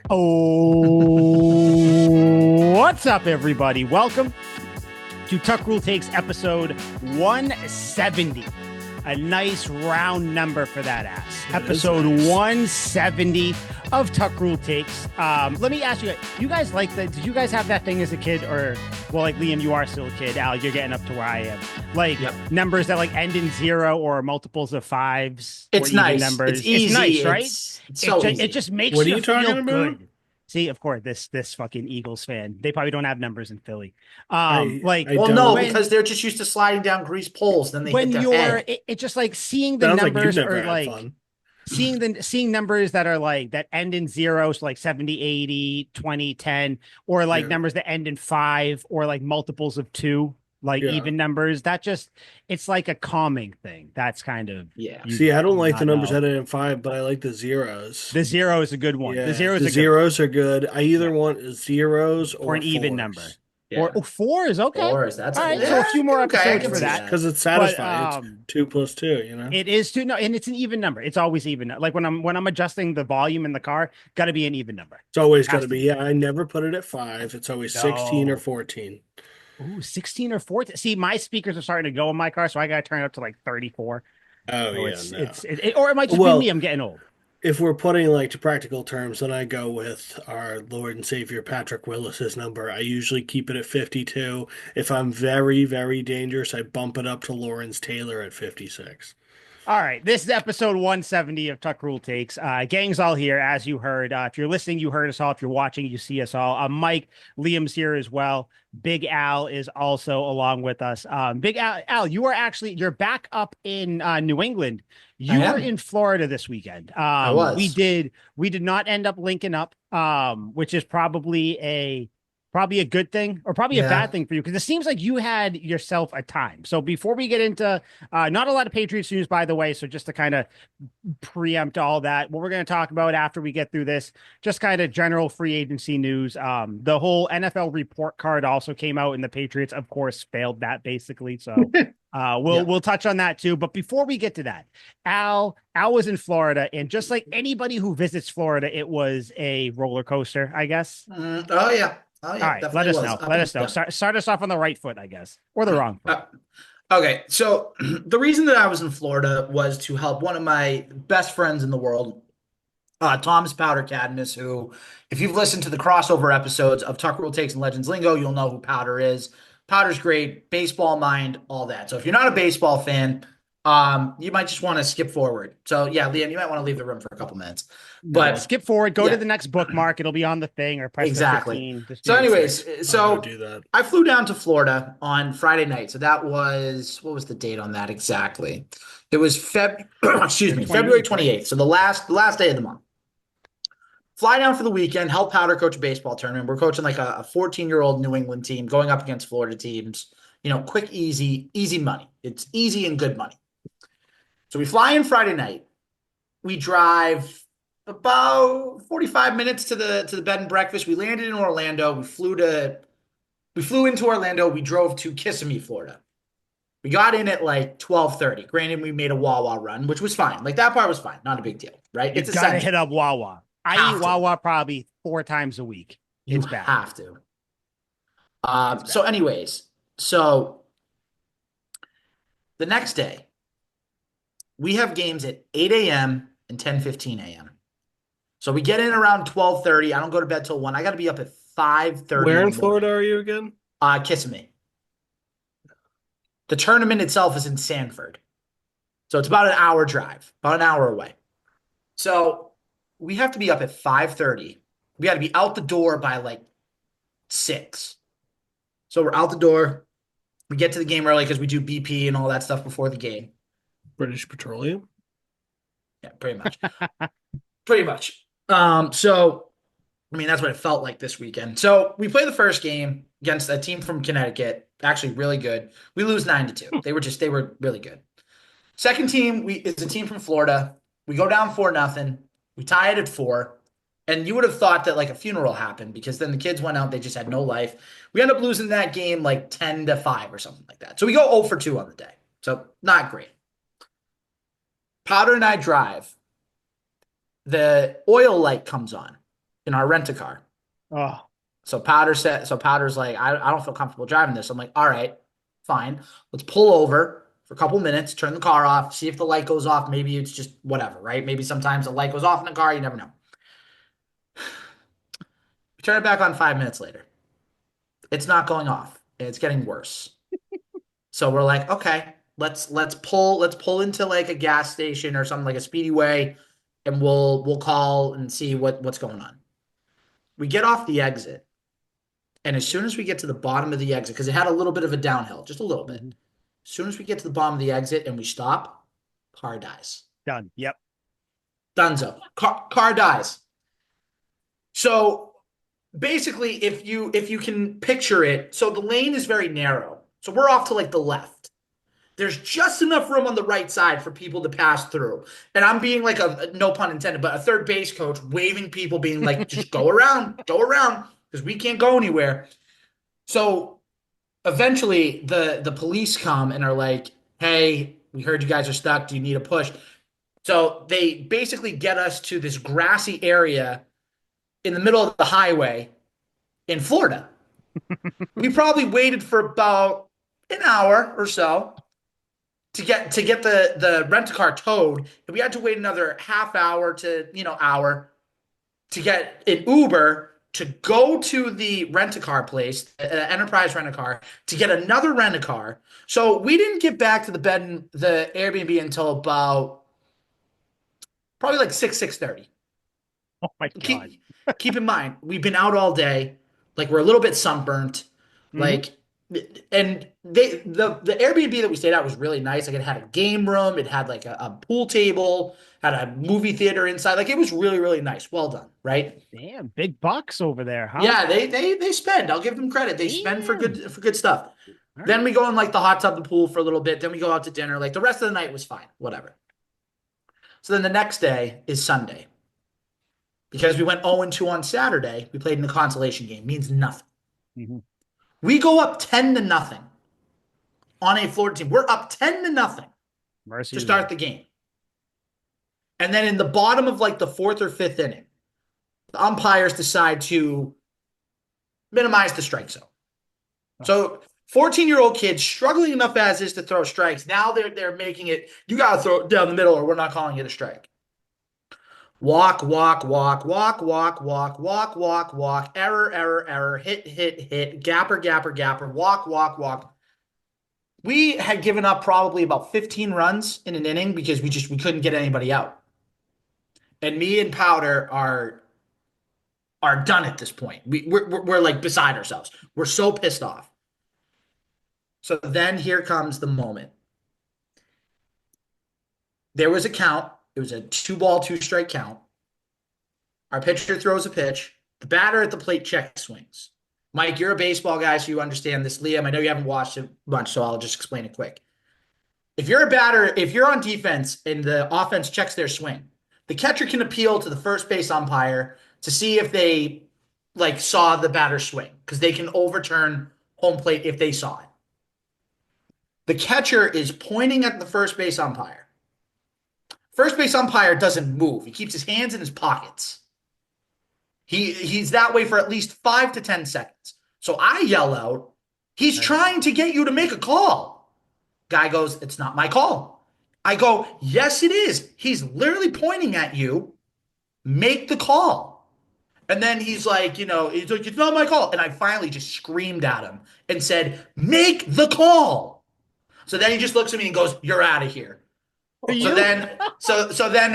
Oh, what's up, everybody? Welcome to Tuck Rule Takes episode 170. A nice round number for that ass. Episode 170 of Tuck Rule Takes. Let me ask you, you guys like that? Did you guys have that thing as a kid? Or, well, like Liam, you are still a kid. Al, you're getting up to where I am. Like numbers that like end in 0 or multiples of 5s. It's or nice. even numbers. It's easy. It's nice, right? It's so easy. It just makes What are you you talking feel about? good. See, of course, this fucking Eagles fan. They probably don't have numbers in Philly. I Well, don't. no, because they're just used to sliding down grease poles. Then they hit when their you're head. it's just like seeing the Sounds like you've numbers never or had like fun. seeing numbers that are like that end in 0, so like 70, 80, 20, 10, or like Yeah. numbers that end in 5 or like multiples of 2, like Yeah. even numbers. That just it's like a calming thing. That's kind of See, I don't like the numbers know. ending in 5, but I like the zeros. The 0 is a good one. Yeah, The 0 is the a good zeros are good. I either want zeros or an even number. Yeah. Or 4 is okay. Fours, that's all right. yeah, So a few more okay, I episodes can for see that. because it's But, satisfying. It's 2 plus 2. You know, it is 2. No, and it's an even number. It's always even. Like when I'm adjusting the volume in the car, got to be an even number. it's always Has got to to be. be. Yeah, I never put it at 5. It's always 16 or No. 14. Ooh, 16 or 14. See, my speakers are starting to go in my car, so I got to turn it up to like 34. Oh So yeah, no. or it might just Well, be me. I'm getting old. if we're putting like to practical terms, then I go with our Lord and Savior Patrick Willis's number. I usually keep it at 52. If I'm very, very dangerous, I bump it up to Lawrence Taylor at 56. All right, this is episode 170 of Tuck Rule Takes. Gang's all here, as you heard. If you're listening, you heard us all. If you're watching, you see us all. Mike, Liam's here as well. Big Al is also along with us. Big Al, you're back up in New England. You were in Florida this weekend. I was. We did not end up linking up, which is probably a good thing or probably a bad thing for you because it seems like you had yourself a time. So before we get into not a lot of Patriots news, by the way, so just to kind of preempt all that, what we're going to talk about after we get through this, just kind of general free agency news. The whole NFL report card also came out, and the Patriots, of course, failed that basically. So we'll touch on that too. But before we get to that, Al was in Florida, and just like anybody who visits Florida, it was a roller coaster, I guess. Oh yeah. All right, let us know. Let us know. Start us off on the right foot, I guess, or the wrong foot. Okay, so the reason that I was in Florida was to help one of my best friends in the world, Thomas Powder Cadmus, who, if you've listened to the crossover episodes of Tuck Rule Takes and Legends Lingo, you'll know who Powder is. Powder's great, baseball mind, all that. So if you're not a baseball fan, you might just want to skip forward. So yeah, Liam, you might want to leave the room for a couple minutes. But skip forward, go to the next bookmark. It'll be on the thing or press exactly. 15. So anyways, so do that. I flew down to Florida on Friday night. So that was, what was the date on that exactly? It was February 28th. So the last day of the month. Fly down for the weekend, help Powder coach a baseball tournament. We're coaching like a 14-year-old New England team going up against Florida teams. You know, quick, easy money. It's easy and good money. So we fly in Friday night. We drive about 45 minutes to the bed and breakfast. We landed in Orlando. We flew into Orlando. We drove to Kissimmee, Florida. We got in at like 12:30. Granted, we made a Wawa run, which was fine. Like that part was fine. Not a big deal, right? It's gotta hit up Wawa. I eat Wawa probably 4 times a week. It's bad. You have to. So anyways, so the next day, we have games at 8 a.m. and 10:15 a.m. So we get in around 12:30. I don't go to bed till 1. I got to be up at 5:30. Where in Florida are you again? Kissimmee. The tournament itself is in Sanford. So it's about an hour drive, about an hour away. So we have to be up at 5:30. We got to be out the door by like 6. So we're out the door. We get to the game early because we do BP and all that stuff before the game. British Petroleum. Yeah, pretty much. Pretty much. So, I mean, that's what it felt like this weekend. So we play the first game against a team from Connecticut, actually really good. We lose 9-2. They were really good. Second team is a team from Florida. We go down 4-0. We tie it at 4. And you would have thought that like a funeral happened because then the kids went out. They just had no life. We end up losing that game like 10-5 or something like that. So we go 0 for 2 on the day. So not great. Powder and I drive. The oil light comes on. in our rent-a-car. Oh, So Powder's like, I don't feel comfortable driving this. I'm like, all right, fine. Let's pull over for a couple minutes, turn the car off, see if the light goes off. Maybe it's just whatever, right? Maybe sometimes the light goes off in the car, you never know. We turn it back on 5 minutes later. It's not going off. It's getting worse. So we're like, okay, let's pull into like a gas station or something like a speedy way, and we'll call and see what's going on. We get off the exit. And as soon as we get to the bottom of the exit, because it had a little bit of a downhill, just a little bit. mhm. As soon as we get to the bottom of the exit and we stop, car dies. Done. Yep. Dunzo. Car dies. So basically, if you can picture it, so the lane is very narrow. So we're off to like the left. There's just enough room on the right side for people to pass through. And I'm being like no pun intended, but a third base coach waving people, being like, just go around, because we can't go anywhere. So eventually the police come and are like, hey, we heard you guys are stuck. Do you need a push? So they basically get us to this grassy area in the middle of the highway in Florida. We probably waited for about an hour or so to get the rent-a-car towed, and we had to wait another half hour to hour to get an Uber to go to the rent-a-car place, Enterprise Rent-A-Car, to get another rent-a-car. So we didn't get back to the Airbnb until about probably like 6:30. Oh my God. Keep in mind, we've been out all day. Like we're a little bit sunburnt. Mhm. Like, and the Airbnb that we stayed at was really nice. Like it had a game room, it had like a pool table, had a movie theater inside. Like it was really, really nice. Well done, right? Damn, big bucks over there, huh? Yeah, they spend. I'll give them credit. They spend for Damn. good stuff. All Then right. we go in like the hot tub, the pool for a little bit. Then we go out to dinner. Like the rest of the night was fine, whatever. So then the next day is Sunday. Because we went 0-2 on Saturday, we played in the consolation game. Means nothing. Mhm. We go up 10-0 on a Florida team. We're up 10-0 Mercy to to them. start the game. And then in the bottom of like the fourth or fifth inning, the umpires decide to minimize the strike zone. So 14-year-old kids struggling enough as is to throw strikes. Now they're making it, you gotta throw it down the middle or we're not calling it a strike. Walk, walk, walk, walk, walk, walk, walk, walk, walk, error, error, error, hit, hit, hit, gapper, gapper, gapper, walk, walk, walk. We had given up probably about 15 runs in an inning because we couldn't get anybody out. And me and Powder are done at this point. We're like beside ourselves. We're so pissed off. So then here comes the moment. There was a count. It was a 2-ball, 2-strike count. Our pitcher throws a pitch. The batter at the plate check swings. Mike, you're a baseball guy, so you understand this. Liam, I know you haven't watched it much, so I'll just explain it quick. If you're a batter, if you're on defense and the offense checks their swing, the catcher can appeal to the first base umpire to see if they like saw the batter swing because they can overturn home plate if they saw it. The catcher is pointing at the first base umpire. First base umpire doesn't move. He keeps his hands in his pockets. He's that way for at least 5 to 10 seconds. So I yell out, he's trying to get you to make a call. Guy goes, it's not my call. I go, yes, it is. He's literally pointing at you. Make the call. And then he's like, it's not my call. And I finally just screamed at him and said, make the call. So then he just looks at me and goes, you're out of here. For So you? then, so then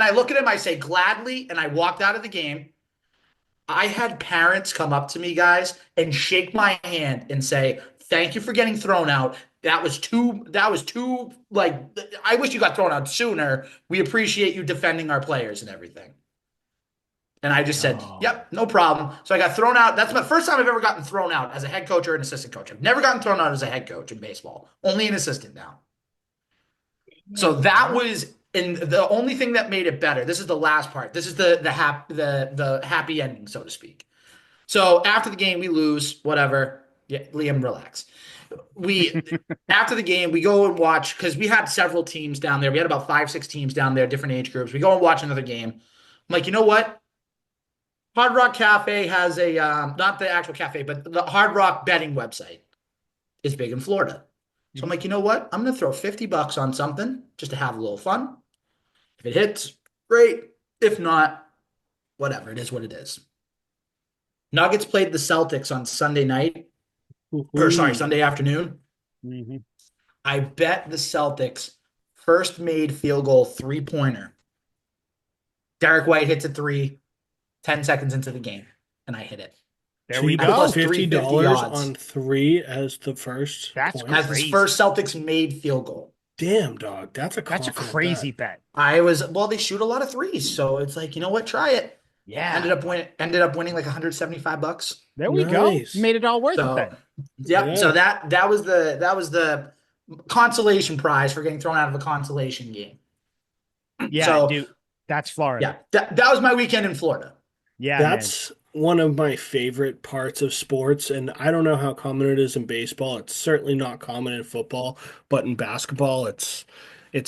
I look at him, I say gladly, and I walked out of the game. I had parents come up to me, guys, and shake my hand and say, thank you for getting thrown out. That was too, like, I wish you got thrown out sooner. We appreciate you defending our players and everything. And I just said, Oh, yep, no problem. So I got thrown out. That's my first time I've ever gotten thrown out as a head coach or an assistant coach. I've never gotten thrown out as a head coach in baseball, only an assistant now. So damn, that bro. was, and the only thing that made it better. This is the last part. This is the happy ending, so to speak. So after the game, we lose. Whatever. Yeah, Liam, relax. We After the game, we go and watch because we had several teams down there. We had about 5, 6 teams down there, different age groups. We go and watch another game. I'm like, you know what? Hard Rock Cafe has a not the actual cafe, but the Hard Rock betting website is big in Florida. So I'm Mhm. like, you know what? I'm gonna throw $50 on something just to have a little fun. If it hits, great. If not, whatever. It is what it is. Nuggets played the Celtics on Sunday night, or sorry, Ooh. Sunday afternoon. Mhm. I bet the Celtics first made field goal 3-pointer. Derek White hits a three, 10 seconds into the game, and I hit it There So we you at bet plus go. $350 $50 odds on three as the first That's point? as the first crazy. Celtics made field goal. Damn, dog. That's a That's a confident crazy bet. bet. Well, they shoot a lot of threes, so it's like, you know what, try it. Yeah. Ended up winning like $175. There we go. Nice. Made it all worth it So, then. yep. So Yeah. that was the consolation prize for getting thrown out of a consolation game. Yeah, So, dude. That's Florida. yeah, that was my weekend in Florida. Yeah, man. That's one of my favorite parts of sports, and I don't know how common it is in baseball. It's certainly not common in football, but in basketball, it's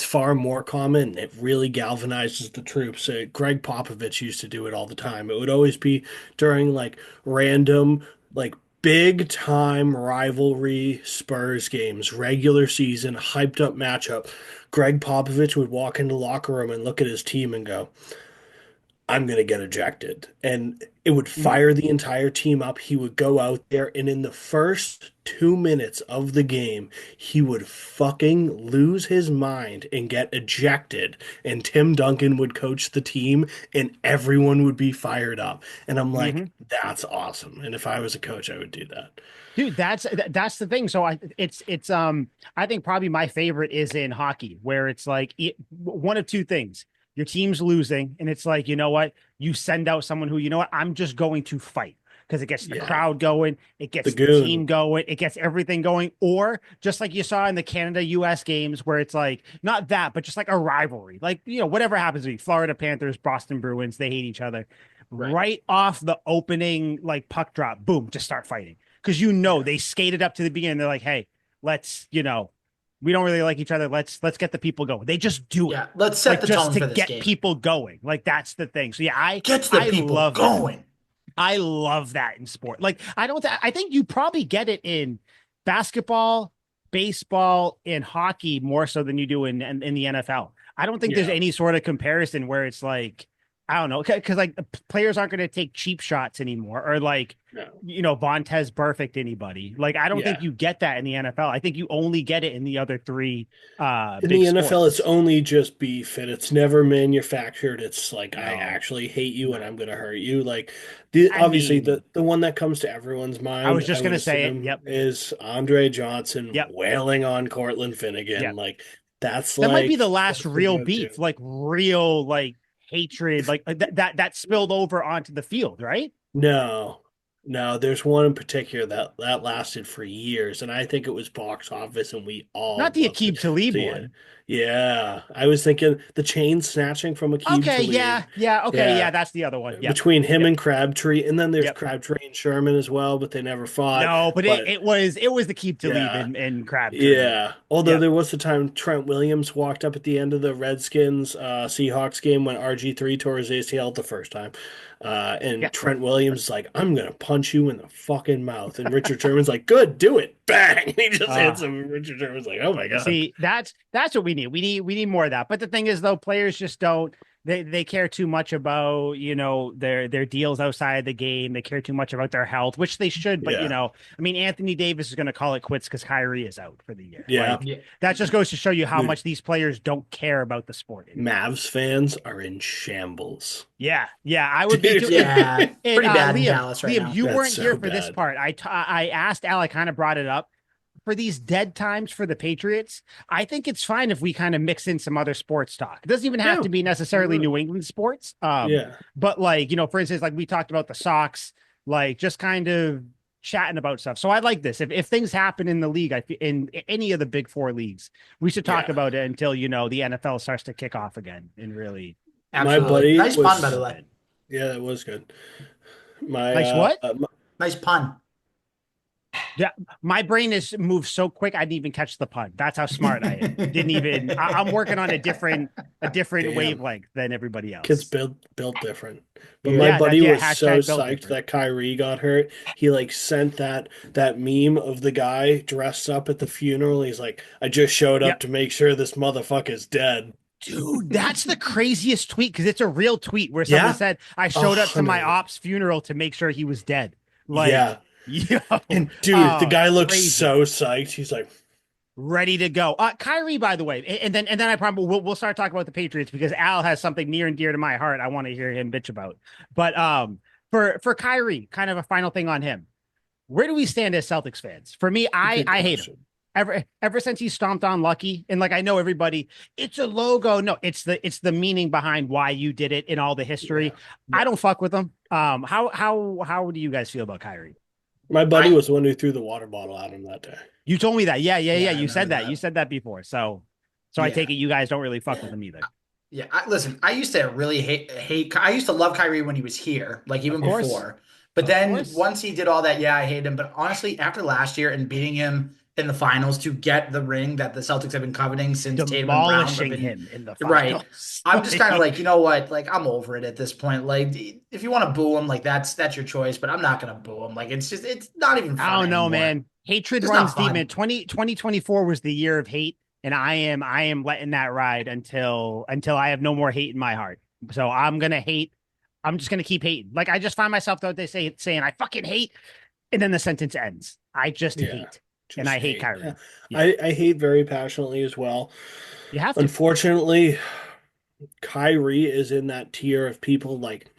far more common. It really galvanizes the troops. Greg Popovich used to do it all the time. It would always be during like random, like big time rivalry Spurs games, regular season, hyped up matchup. Greg Popovich would walk into the locker room and look at his team and go, I'm going to get ejected. And it would Mhm. fire the entire team up. He would go out there, and in the first 2 minutes of the game, he would fucking lose his mind and get ejected. And Tim Duncan would coach the team, and everyone would be fired up. And I'm like, Mhm. that's awesome. And if I was a coach, I would do that. Dude, that's the thing. So I think probably my favorite is in hockey, where it's like one of two things. Your team's losing, and it's like, you know what? You send out someone who, you know what, I'm just going to fight because it gets the Yeah. crowd going, it The gets the team goon. going, it gets everything going. Or just like you saw in the Canada US games, where it's like not that, but just like a rivalry. Like, whatever happens to be Florida Panthers, Boston Bruins, they hate each other. Right. Right off the opening, like puck drop, boom, just start fighting because Yeah. they skated up to the beginning. They're like, hey, let's, we don't really like each other. Let's get the people going. They just do it Yeah. Let's set like the just tone to for this get game. people going. Like that's the thing. So yeah, I Gets the I people love that. going. I love that in sport. Like I think you probably get it in basketball, baseball, and hockey more so than you do in the NFL. I don't think there's Yeah. any sort of comparison where it's like I don't know because like players aren't going to take cheap shots anymore or like No. Vontez perfect anybody. Like I don't think Yeah. you get that in the NFL. I think you only get it in the other three In big the NFL, it's sports. only just beef and it's never manufactured. It's like I No, actually hate you and no. I'm going to hurt you. Like I obviously mean, the one that comes to everyone's I was mind, I just would gonna say it. assume, Yep, is Andre Johnson yep, wailing on Cortland Finnegan. yep. Like that's That might be like the last that's the real go-to. beef, like real like hatred, like that spilled over onto the field, right? No, no, there's one in particular that lasted for years, and I think it was box office, and we Not all the loved Akib it. Talib So yeah, one. yeah. I was thinking the chain snatching from Aqib Okay, yeah, Talib. yeah, okay, yeah, Yeah, that's the other one. Yep, between him yep, and Crabtree, and then there's yep. Crabtree and Sherman as well, but they never fought. No, but it, But it was the Keep Talib yeah, and Crabtree. yeah. Although Yep, there was the time Trent Williams walked up at the end of the Redskins Seahawks game when RG3 tore his ACL the first time. yeah. And Trent Williams is like, I'm gonna punch you in the fucking mouth. And Richard Sherman's like, good, do it. Bang. And he just hits Uh, him. And Richard Sherman's like, oh my God. See, that's what we need. We need more of that. But the thing is, though, players just don't. They care too much about their deals outside the game. They care too much about their health, which they should. But Yeah. I mean, Anthony Davis is going to call it quits because Kyrie is out for the year. Yeah. Like Yeah. that just goes to show you how Dude, much these players don't care about the sport anymore. Mavs fans are in shambles. Yeah, yeah, I would be too. Dude, Yeah. And Pretty bad in Liam, Dallas right Liam, now. you that's weren't here so for this bad. part. I asked Al. I kind of brought it up for these dead times for the Patriots. I think it's fine if we kind of mix in some other sports talk. It doesn't even have Yeah. to be necessarily New England sports. Yeah. But like for instance, like we talked about the Sox, like just kind of chatting about stuff. So I like this. If things happen in the league, in any of the big four leagues, we should talk Yeah. about it until the NFL starts to kick off again and really My Absolutely. buddy Nice pun, by the was, jump way. in. yeah, that was good. My Nice what? Nice pun. Yeah, my brain is moved so quick I didn't even catch the pun. That's how smart I am. Didn't even. I'm working on a different Damn. wavelength than everybody Kid's else. built different. But Yeah. my Yeah, buddy that's yeah. was so Hashtag built psyched different. that Kyrie got hurt. He like sent that meme of the guy dressed up at the funeral. He's like, I just showed up Yep, to make sure this motherfucker's dead. dude, that's the craziest tweet because it's a real tweet where someone Yeah, said I a showed up to my hundred. op's funeral to make sure he was dead. Like, Yeah. yo, And dude, the oh, guy looks crazy. so psyched. He's like, Ready to go. Kyrie, by the way, and then I probably we'll start talking about the Patriots because Al has something near and dear to my heart. I want to hear him bitch about. But for Kyrie, kind of a final thing on him. Where do we stand as Celtics fans? For me, I good I hate him. question. Ever since he stomped on Lucky, and like I know everybody, it's a logo. No, it's the meaning behind why you did it in all the history. Yeah. I don't fuck with him. How do you guys feel about Kyrie? My buddy I was the one who threw the water bottle at him that day. You told me that. Yeah, yeah, yeah, yeah. I You remember said that. You that. said that before. So I Yeah. take it you guys don't really fuck with him either. Yeah, listen, I used to really hate. I used to love Kyrie when he was here, like Of even course. before. But Of then course. once he did all that, yeah, I hate him. But honestly, after last year and beating him in the finals to get the ring that the Celtics have been coveting since Tatum and Brown have Demolishing been him in the right, finals. I'm just kind of like, Like, you know what? Like I'm over it at this point. Like if you want to boo him, like that's your choice. But I'm not gonna boo him. Like it's not even I fun don't know, anymore. man. Hatred It's runs not deep, man. fun. 2024 was the year of hate, and I am letting that ride until I have no more hate in my heart. So I'm gonna hate. I'm just gonna keep hating. Like I just find myself though they saying I fucking hate, and then the sentence ends. I just Yeah, hate, and just I hate hate. Yeah. Kyrie. Yeah, I hate very passionately as well. you have to. Unfortunately, Kyrie is in that tier of people like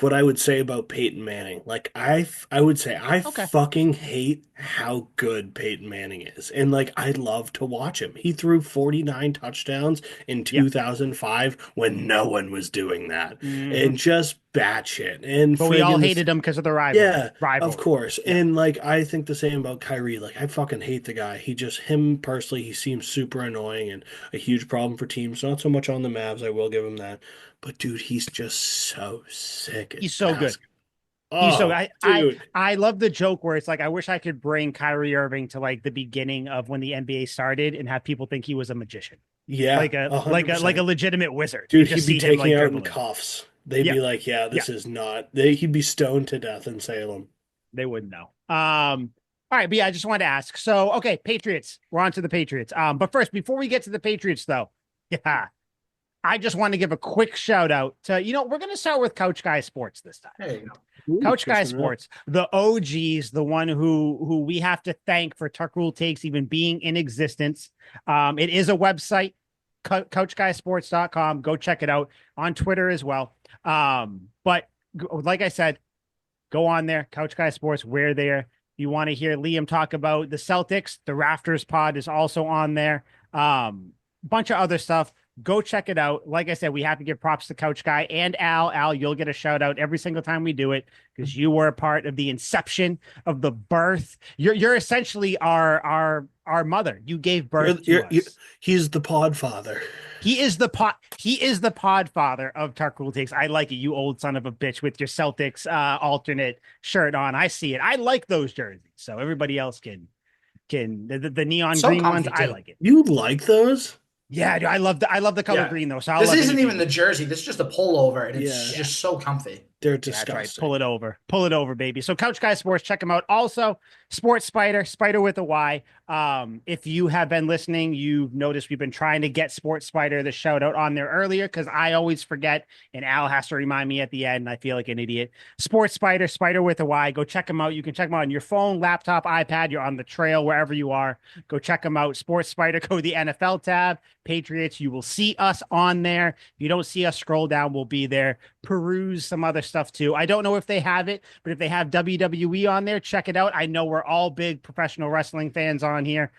what I would say about Peyton Manning. Like I would say I Okay. fucking hate how good Peyton Manning is. And like I love to watch him. He threw 49 touchdowns in Yeah. 2005 when no one was doing that. Hmm. And just batshit. And But we all friggin' this hated him because of the yeah, of rivalry. course. Yeah. And like I think the same about Kyrie. Like I fucking hate the guy. He just him personally, he seems super annoying and a huge problem for teams. Not so much on the Mavs, I will give him that. But dude, he's just so sick at He's so good. basketball. He's so Oh, I dude. I love the joke where it's like I wish I could bring Kyrie Irving to like the beginning of when the NBA started and have people think he was a magician. Yeah, Like a a like hundred a like a percent. legitimate wizard and Dude, just he'd be see him taking like out in dribbling. cuffs. They'd Yeah. be like, yeah, Yeah. this is not he'd be stoned to death in Salem. They wouldn't know. All right, but yeah, I just wanted to ask. So, okay, Patriots. We're on to the Patriots. But first, before we get to the Patriots, though, yeah, I just want to give a quick shout out to, we're going to start with Couch Guy Sports this time. There you go. Ooh, Couch good Guy to know. Sports, the OGs, the one who we have to thank for Tuck Rule Takes even being in existence. It is a website, couchguysports.com. Go check it out on Twitter as well. But like I said, go on there, Couch Guy Sports. We're there. You want to hear Liam talk about the Celtics? The Rafters Pod is also on there. Bunch of other stuff. Go check it out. Like I said, we have to give props to Couch Guy and Al. Al, you'll get a shout out every single time we do it because you were a part of the inception of the birth. You're essentially our mother. You gave birth to You're us. he's the pod father. He is the pod father of Tarkul Takes. I like it, you old son of a bitch with your Celtics alternate shirt on. I see it. I like those jerseys. So everybody else can the neon So green ones. comfy I too. like it. You like those? Yeah, dude, I love the color Yeah. green though. So I'll This love isn't anything even the green. jersey. This is just a pullover, and it's Yeah, Yeah. just so comfy. they're Yeah, that's right. disgusting. Pull it over. Pull it over, baby. So Couch Guy Sports, check them out. Also, Sports Spider, Spider with a Y. If you have been listening, you've noticed we've been trying to get Sports Spider the shout out on there earlier because I always forget and Al has to remind me at the end. And I feel like an idiot. Sports Spider, Spider with a Y. Go check them out. You can check them out on your phone, laptop, iPad. You're on the trail, wherever you are. Go check them out. Sports Spider, go to the NFL tab. Patriots, you will see us on there. If you don't see us, scroll down. We'll be there. Peruse some other stuff too. I don't know if they have it, but if they have WWE on there, check it out. I know we're all big professional wrestling fans on here.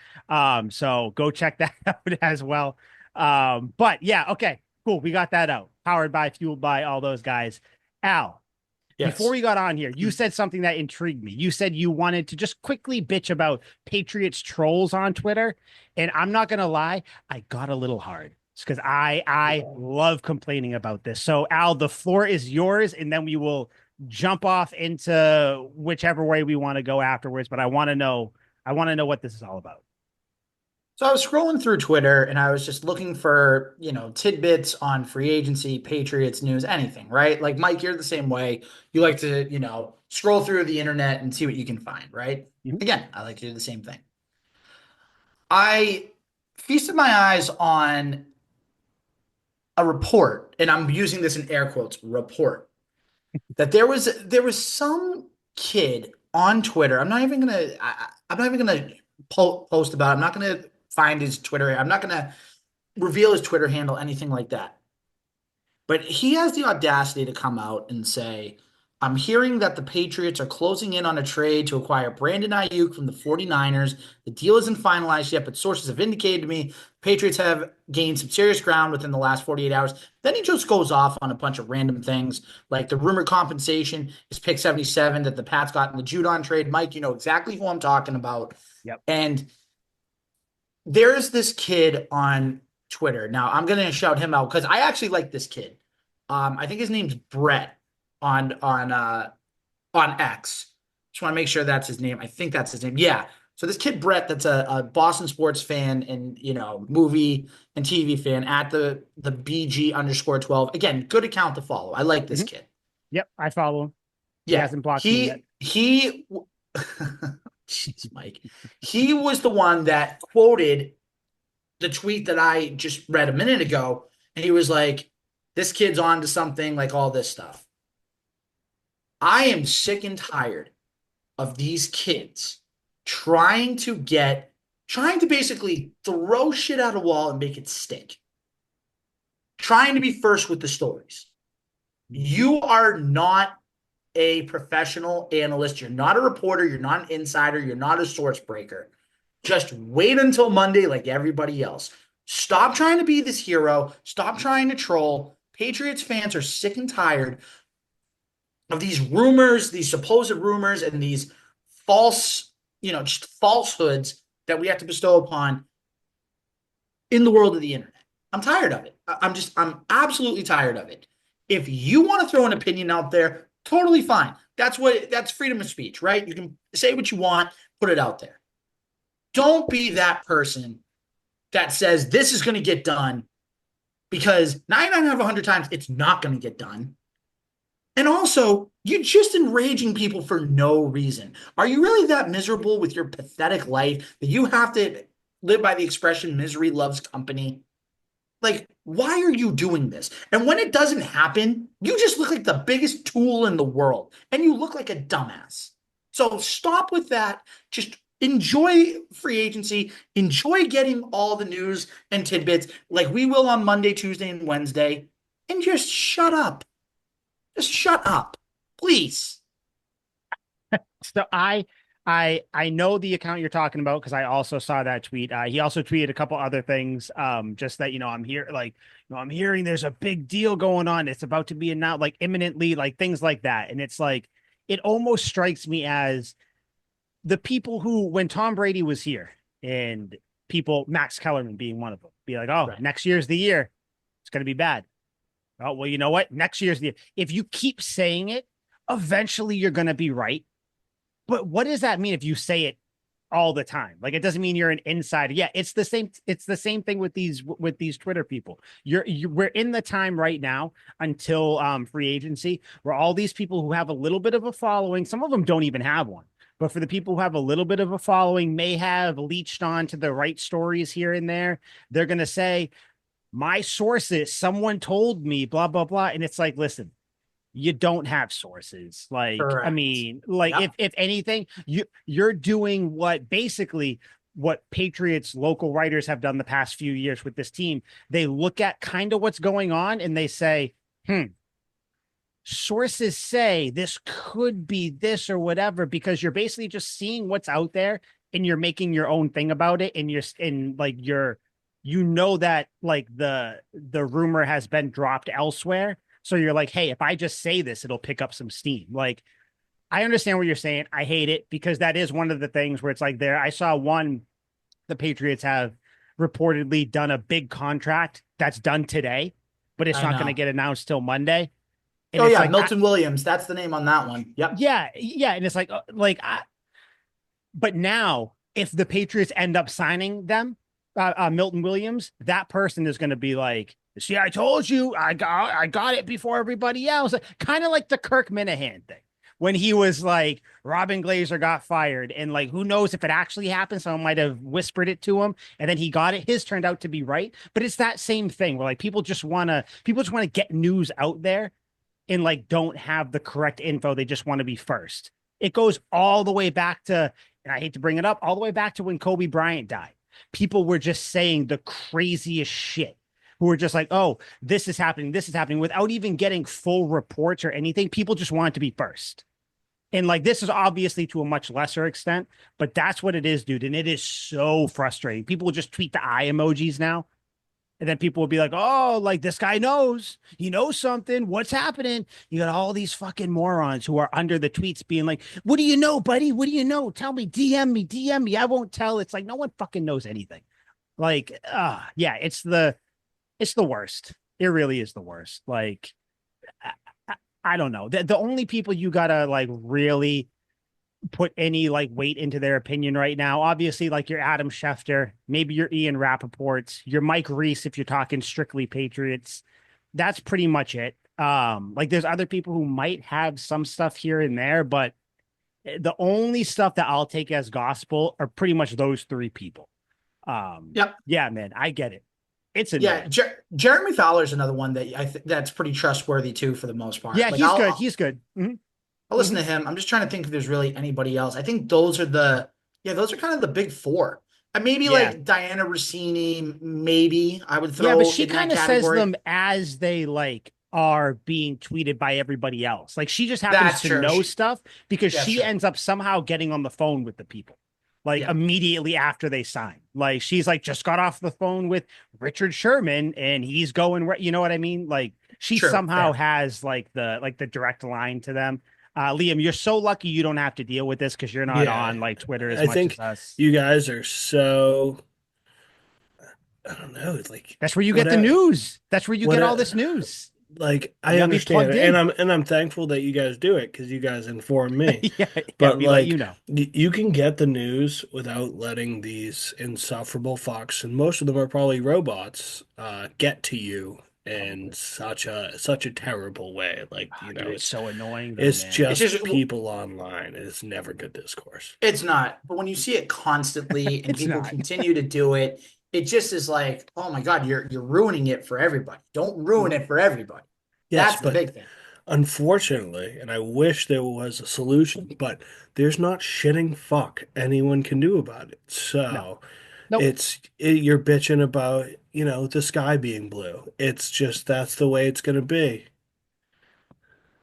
So go check that out as well. But yeah, okay, cool. We got that out. Powered by, fueled by all those guys. Al, before Yes. we got on here, you said something that intrigued me. You said you wanted to just quickly bitch about Patriots trolls on Twitter. And I'm not gonna lie, I got a little hard because I love complaining about this. So Al, the floor is yours, and then we will jump off into whichever way we want to go afterwards, but I want to know what this is all about. So I was scrolling through Twitter and I was just looking for, tidbits on free agency, Patriots news, anything, right? Like Mike, you're the same way. You like to, scroll through the internet and see what you can find, right? Mhm. Again, I like to do the same thing. I feasted my eyes on a report, and I'm using this in air quotes, report, that there was some kid on Twitter. I'm not even gonna post about it. I'm not gonna find his Twitter. I'm not gonna reveal his Twitter handle, anything like that. But he has the audacity to come out and say, I'm hearing that the Patriots are closing in on a trade to acquire Brandon Ayuk from the 49ers. The deal isn't finalized yet, but sources have indicated to me Patriots have gained some serious ground within the last 48 hours. Then he just goes off on a bunch of random things, like the rumored compensation is pick 77 that the Pats got in the Judon trade. Mike, you know exactly who I'm talking about. Yep. And there's this kid on Twitter. Now I'm gonna shout him out because I actually like this kid. I think his name's Brett on X. Just want to make sure that's his name. I think that's his name. Yeah. So this kid Brett, that's a Boston sports fan and movie and TV fan at the BG_12. Again, good account to follow. I like this Mhm. kid. Yep, I follow him. He Yeah, hasn't blocked me yet. he. Jeez, Mike. He was the one that quoted the tweet that I just read a minute ago, and he was like, "This kid's on to something," like all this stuff. I am sick and tired of these kids trying to basically throw shit at a wall and make it stick. Trying to be first with the stories. You are not a professional analyst. You're not a reporter. You're not an insider. You're not a source breaker. Just wait until Monday like everybody else. Stop trying to be this hero. Stop trying to troll. Patriots fans are sick and tired of these rumors, these supposed rumors, and these false, just falsehoods that we have to bestow upon in the world of the internet. I'm tired of it. I'm absolutely tired of it. If you want to throw an opinion out there, totally fine. That's freedom of speech, right? You can say what you want, put it out there. Don't be that person that says this is going to get done because 99 out of 100 times it's not going to get done. And also, you're just enraging people for no reason. Are you really that miserable with your pathetic life that you have to live by the expression misery loves company? Like, why are you doing this? And when it doesn't happen, you just look like the biggest tool in the world and you look like a dumbass. So stop with that. Just enjoy free agency, enjoy getting all the news and tidbits like we will on Monday, Tuesday, and Wednesday, and just shut up. Just shut up, please. So I know the account you're talking about because I also saw that tweet. He also tweeted a couple other things. Just that I'm here, like I'm hearing there's a big deal going on. It's about to be announced, like imminently, like things like that. And it's like it almost strikes me as the people who, when Tom Brady was here, and people, Max Kellerman being one of them, be like, oh, Right. next year's the year. It's gonna be bad. Oh, well, you know what? Next year's the year. If you keep saying it, eventually you're gonna be right. But what does that mean if you say it all the time? Like it doesn't mean you're an insider. Yeah, it's the same. It's the same thing with these Twitter people. We're in the time right now until free agency where all these people who have a little bit of a following, some of them don't even have one. But for the people who have a little bit of a following, may have leached on to the right stories here and there, they're gonna say, my sources, someone told me, blah, blah, blah. And it's like, listen, you don't have sources. Like, I Correct. mean, like Yep. if anything, you're doing what basically what Patriots local writers have done the past few years with this team. They look at kind of what's going on and they say, sources say this could be this or whatever, because you're basically just seeing what's out there and you're making your own thing about it. And that like the rumor has been dropped elsewhere. So you're like, hey, if I just say this, it'll pick up some steam. Like, I understand what you're saying. I hate it because that is one of the things where it's like I saw the Patriots have reportedly done a big contract that's done today, but it's I not going to know. get announced till Monday. And Oh it's yeah, like, Milton Williams. That's the name on that one. Yep. yeah. And it's but now if the Patriots end up signing them, Milton Williams, that person is going to be like, see, I told you, I got it before everybody else. Kind of like the Kirk Minahan thing when he was like, Robin Glazer got fired, and like, who knows if it actually happened? Someone might have whispered it to him, and then he got it. His turned out to be right, but it's that same thing where like people just want to get news out there and like don't have the correct info. They just want to be first. It goes all the way back to, and I hate to bring it up, all the way back to when Kobe Bryant died. People were just saying the craziest shit. Who were just like, oh, this is happening, without even getting full reports or anything. People just wanted to be first. And like, this is obviously to a much lesser extent, but that's what it is, dude. And it is so frustrating. People will just tweet the eye emojis now. And then people will be like, oh, like this guy knows, he knows something. What's happening? You got all these fucking morons who are under the tweets being like, what do you know, buddy? What do you know? Tell me, DM me. I won't tell. It's like, no one fucking knows anything. Like, yeah, it's the worst. It really is the worst. Like, I, I don't know. The only people you gotta like really put any like weight into their opinion right now. Obviously, like your Adam Schefter, maybe your Ian Rappaport's, your Mike Reese, if you're talking strictly Patriots. That's pretty much it. Like there's other people who might have some stuff here and there, but the only stuff that I'll take as gospel are pretty much those three people. Yep. Yeah, man, I get it. It's Yeah, annoying. Jeremy Fowler's another one that I think that's pretty trustworthy too for the most part. Yeah, Like he's I'll, good. I'll He's good. I'll listen to him. I'm just trying to think if there's really anybody else. I think those are those are kind of the big four. And maybe Yeah. like Diana Rossini, maybe I would Yeah, but throw she in that kind of says category. them as they like are being tweeted by everybody else. Like she just happens That's to true. know stuff because That's she true. ends up somehow getting on the phone with the people like Yeah, immediately after they sign. Like she's like just got off the phone with Richard Sherman and he's going, you know what I mean? Like she true. somehow Fair. has like the direct line to them. Liam, you're so lucky you don't have to deal with this because you're not Yeah, on like Twitter as I much as think us. you guys are so, I don't know, it's like That's where you get what the a news. That's where you what get all a this news. like You I gotta be understand plugged it, in. and I'm thankful that you guys do it because you guys inform me. Yeah, yeah, But we let you like know. you can get the news without letting these insufferable fucks, and most of them are probably robots, get to you in Probably. such a terrible way. Like, Dude, it's so annoying though, it's man. It's just just people online. It's never good discourse. it's not. But when you see it constantly and It's people not. continue to do it, it just is like, oh my God, you're ruining it for everybody. Don't ruin it for everybody. Yes, That's the but big thing. unfortunately, and I wish there was a solution, but there's not shitting fuck anyone can do about it. No. So Nope. you're bitching about, the sky being blue. It's just that's the way it's going to be.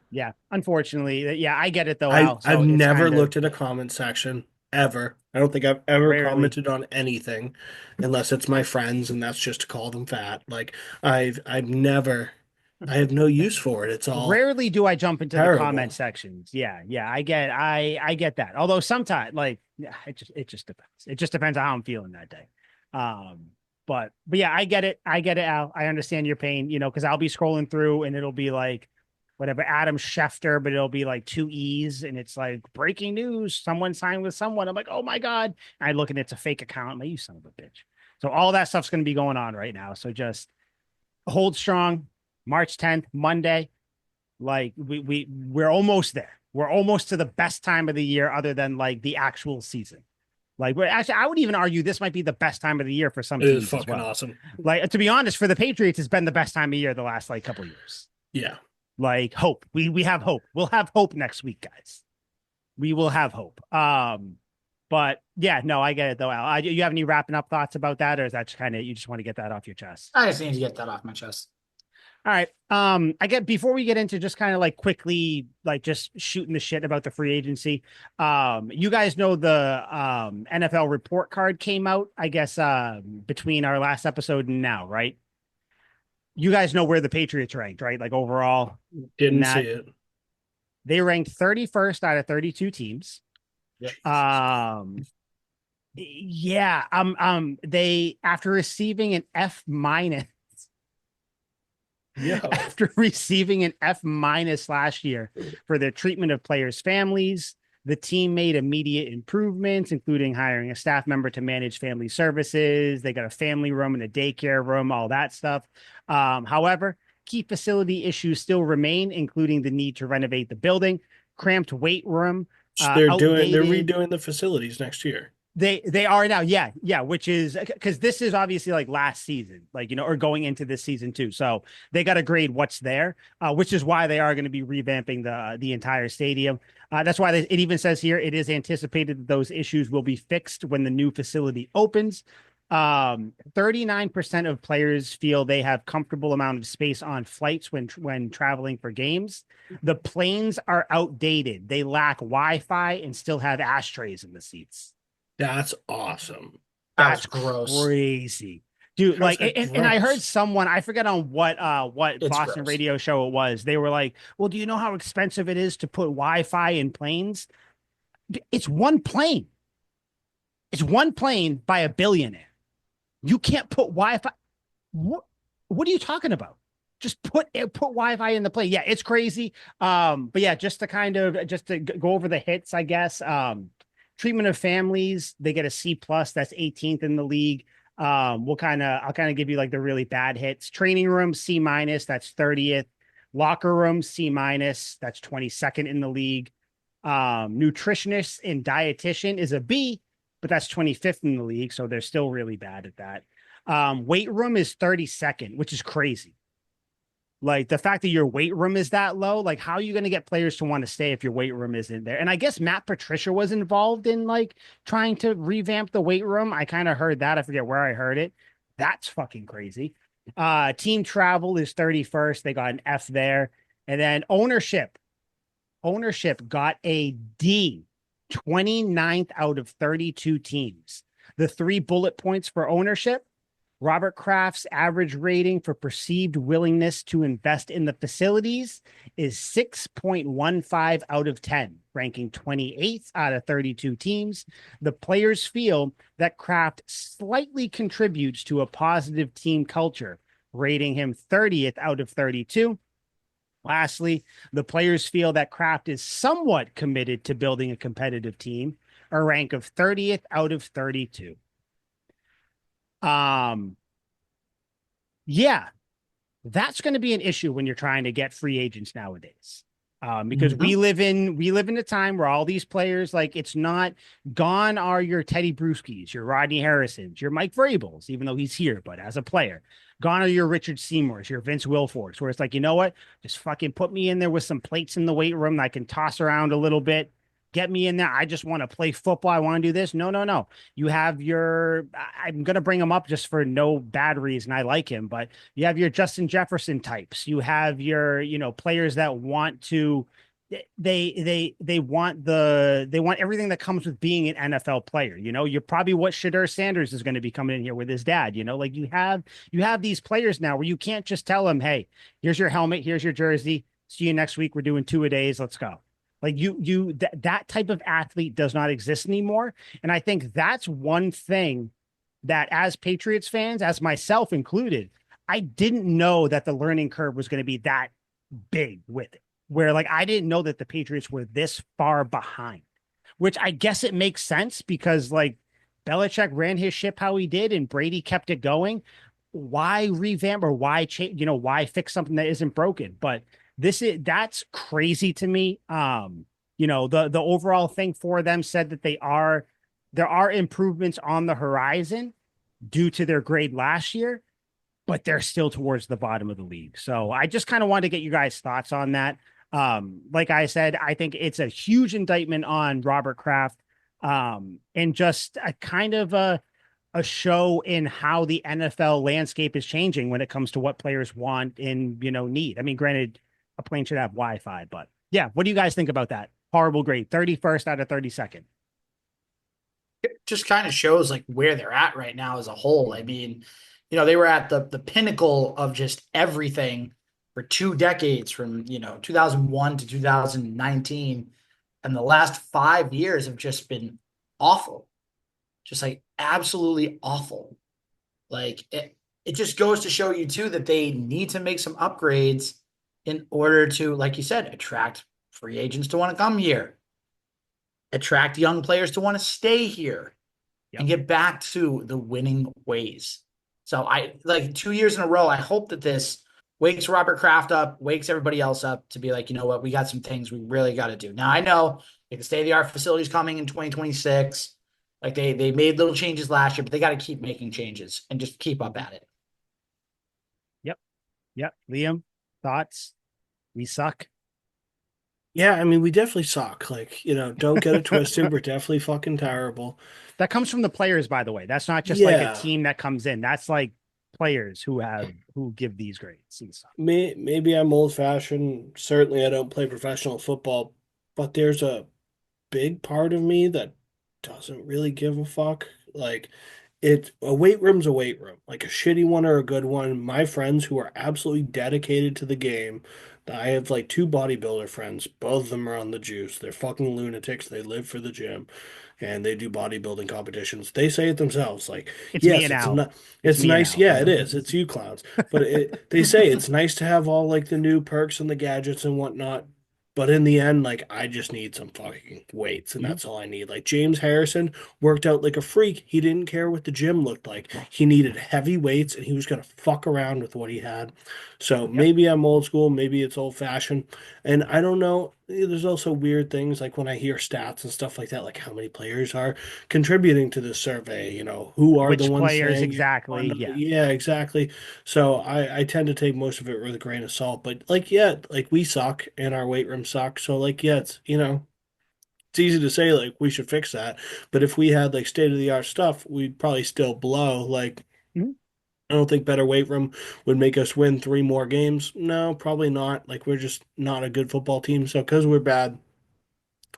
Yeah. Unfortunately. Yeah, I get it though, I've Al. I've So it's never kind of looked at a comment section ever. I don't think I've ever rarely. commented on anything unless it's my friends and that's just to call them fat. Like I've never I have no use for it. It's all Rarely do I jump into the comment terrible. sections. Yeah, yeah, I get that. Although sometimes like yeah, it just depends. It just depends on how I'm feeling that day. But yeah, I get it. I get it, Al. I understand your pain, because I'll be scrolling through and it'll be like whatever Adam Schefter, but it'll be like two E's and it's like breaking news, someone signed with someone. I'm like, oh my God. And I look and it's a fake account. I'm like, you son of a bitch. So all that stuff's gonna be going on right now. So just hold strong. March 10th, Monday. Like we're almost there. We're almost to the best time of the year, other than like the actual season. Like, we're actually, I would even argue this might be the best time of the year for some It is teams as fucking well. awesome. Like, to be honest, for the Patriots, it's been the best time of year the last like couple of years. Yeah. Like hope. We have hope. We'll have hope next week, guys. We will have hope. But yeah, no, I get it though, Al. You have any wrapping up thoughts about that, or is that kind of you just want to get that off your chest? I just need to get that off my chest. All right. I get before we get into just kind of like quickly, like just shooting the shit about the free agency. You guys know the NFL report card came out, I guess, between our last episode and now, right? You guys know where the Patriots ranked, right? Like overall, in Didn't see that it. they ranked 31st out of 32 teams. Yep. Yeah, they after receiving an F minus Yo. After receiving an F minus last year for their treatment of players' families. The team made immediate improvements, including hiring a staff member to manage family services. They got a family room and a daycare room, all that stuff. However, key facility issues still remain, including the need to renovate the building, cramped weight room, They're outdated. redoing the facilities next year. They are now, yeah, which is because this is obviously like last season, like or going into this season too. So they got to grade what's there, which is why they are going to be revamping the entire stadium. That's why it even says here it is anticipated that those issues will be fixed when the new facility opens. 39% of players feel they have comfortable amount of space on flights when traveling for games. The planes are outdated. They lack Wi-Fi and still have ashtrays in the seats. That's awesome. That was That's gross. crazy. Dude, How's like, that and I heard gross? someone, I forget on what It's Boston gross. radio show it was. They were like, "Well, do you know how expensive it is to put Wi-Fi in planes? It's one plane. It's one plane by a billionaire. You can't put Wi-Fi. What are you talking about? Just put Wi-Fi in the plane. Yeah, it's crazy. But yeah, just to go over the hits, I guess. Treatment of families, they get a C plus. That's 18th in the league. I'll kind of give you like the really bad hits. Training room C minus, that's 30th. Locker room C minus, that's 22nd in the league. Nutritionist and dietitian is a B, but that's 25th in the league, so they're still really bad at that. Weight room is 32nd, which is crazy. Like the fact that your weight room is that low, like how are you going to get players to want to stay if your weight room isn't there? And I guess Matt Patricia was involved in like trying to revamp the weight room. I kind of heard that. I forget where I heard it. That's fucking crazy. Team travel is 31st. They got an F there. And then ownership got a D, 29th out of 32 teams. The 3 bullet points for ownership: Robert Kraft's average rating for perceived willingness to invest in the facilities is 6.15 out of 10, ranking 28th out of 32 teams. The players feel that Kraft slightly contributes to a positive team culture, rating him 30th out of 32. Lastly, the players feel that Kraft is somewhat committed to building a competitive team, a rank of 30th out of 32. Yeah, that's going to be an issue when you're trying to get free agents nowadays. Because Mhm. we live in a time where all these players, like, it's not gone are your Teddy Bruschi's, your Rodney Harrisons, your Mike Vrabels, even though he's here, but as a player, gone are your Richard Seymours, your Vince Wilforks, where it's like, you know what, just fucking put me in there with some plates in the weight room that I can toss around a little bit. Get me in there. I just want to play football. I want to do this. No. You have I'm going to bring him up just for no bad reason. I like him, but you have your Justin Jefferson types. You have your, players that want to, they want everything that comes with being an NFL player. You're probably what Shadur Sanders is going to be coming in here with his dad. Like you have these players now where you can't just tell them, hey, here's your helmet, here's your jersey. See you next week. We're doing 2-a-days. Let's go. Like that type of athlete does not exist anymore. And I think that's one thing that as Patriots fans, as myself included, I didn't know that the learning curve was going to be that big with it, where like I didn't know that the Patriots were this far behind, which I guess it makes sense because like Belichick ran his ship how he did and Brady kept it going. Why revamp or why change, why fix something that isn't broken? But that's crazy to me. The overall thing for them said that there are improvements on the horizon due to their grade last year, but they're still towards the bottom of the league. So I just kind of wanted to get you guys' thoughts on that. Like I said, I think it's a huge indictment on Robert Kraft, and just a kind of a show in how the NFL landscape is changing when it comes to what players want and need. I mean, granted, a plane should have Wi-Fi, but yeah, what do you guys think about that? Horrible grade, 31st out of 32nd. It just kind of shows like where they're at right now as a whole. I mean, they were at the pinnacle of just everything for 2 decades from, 2001 to 2019. And the last 5 years have just been awful. Just like absolutely awful. Like it just goes to show you too that they need to make some upgrades in order to, like you said, attract free agents to want to come here, attract young players to want to stay here, and Yep. get back to the winning ways. So I like 2 years in a row. I hope that this wakes Robert Kraft up, wakes everybody else up to be like, you know what, we got some things we really got to do. Now I know like the state of the art facilities coming in 2026. Like they made little changes last year, but they got to keep making changes and just keep up at it. Yep. Yep. Liam, thoughts? We suck. Yeah, I mean, we definitely suck. Like, don't get it twisted. We're definitely fucking terrible. That comes from the players, by the way. That's not just like a Yeah, team that comes in. That's like players who give these grades and stuff. maybe I'm old fashioned. Certainly, I don't play professional football, but there's a big part of me that doesn't really give a fuck. Like, a weight room's a weight room, like a shitty one or a good one. My friends who are absolutely dedicated to the game, I have like two bodybuilder friends. Both of them are on the juice. They're fucking lunatics. They live for the gym and they do bodybuilding competitions. They say it themselves, like, It's me yes, and Al. It's it's me and nice. Al. Yeah, it is. It's you clowns. But they say it's nice to have all like the new perks and the gadgets and whatnot. But in the end, like, I just need some fucking weights, and Mhm. that's all I need. Like, James Harrison worked out like a freak. He didn't care what the gym looked like. He needed heavy weights, and he was going to fuck around with what he had. So Yep. maybe I'm old school, maybe it's old fashioned. And I don't know. There's also weird things like when I hear stats and stuff like that, like how many players are contributing to this survey, who are the Which ones players saying, exactly? Yeah. yeah, exactly. So I tend to take most of it with a grain of salt. But like, yeah, like we suck and our weight room sucks. So like, yeah, it's easy to say like we should fix that. But if we had like state of the art stuff, we'd probably still blow. Like, Mhm. I don't think better weight room would make us win three more games. No, probably not. Like we're just not a good football team. So because we're bad,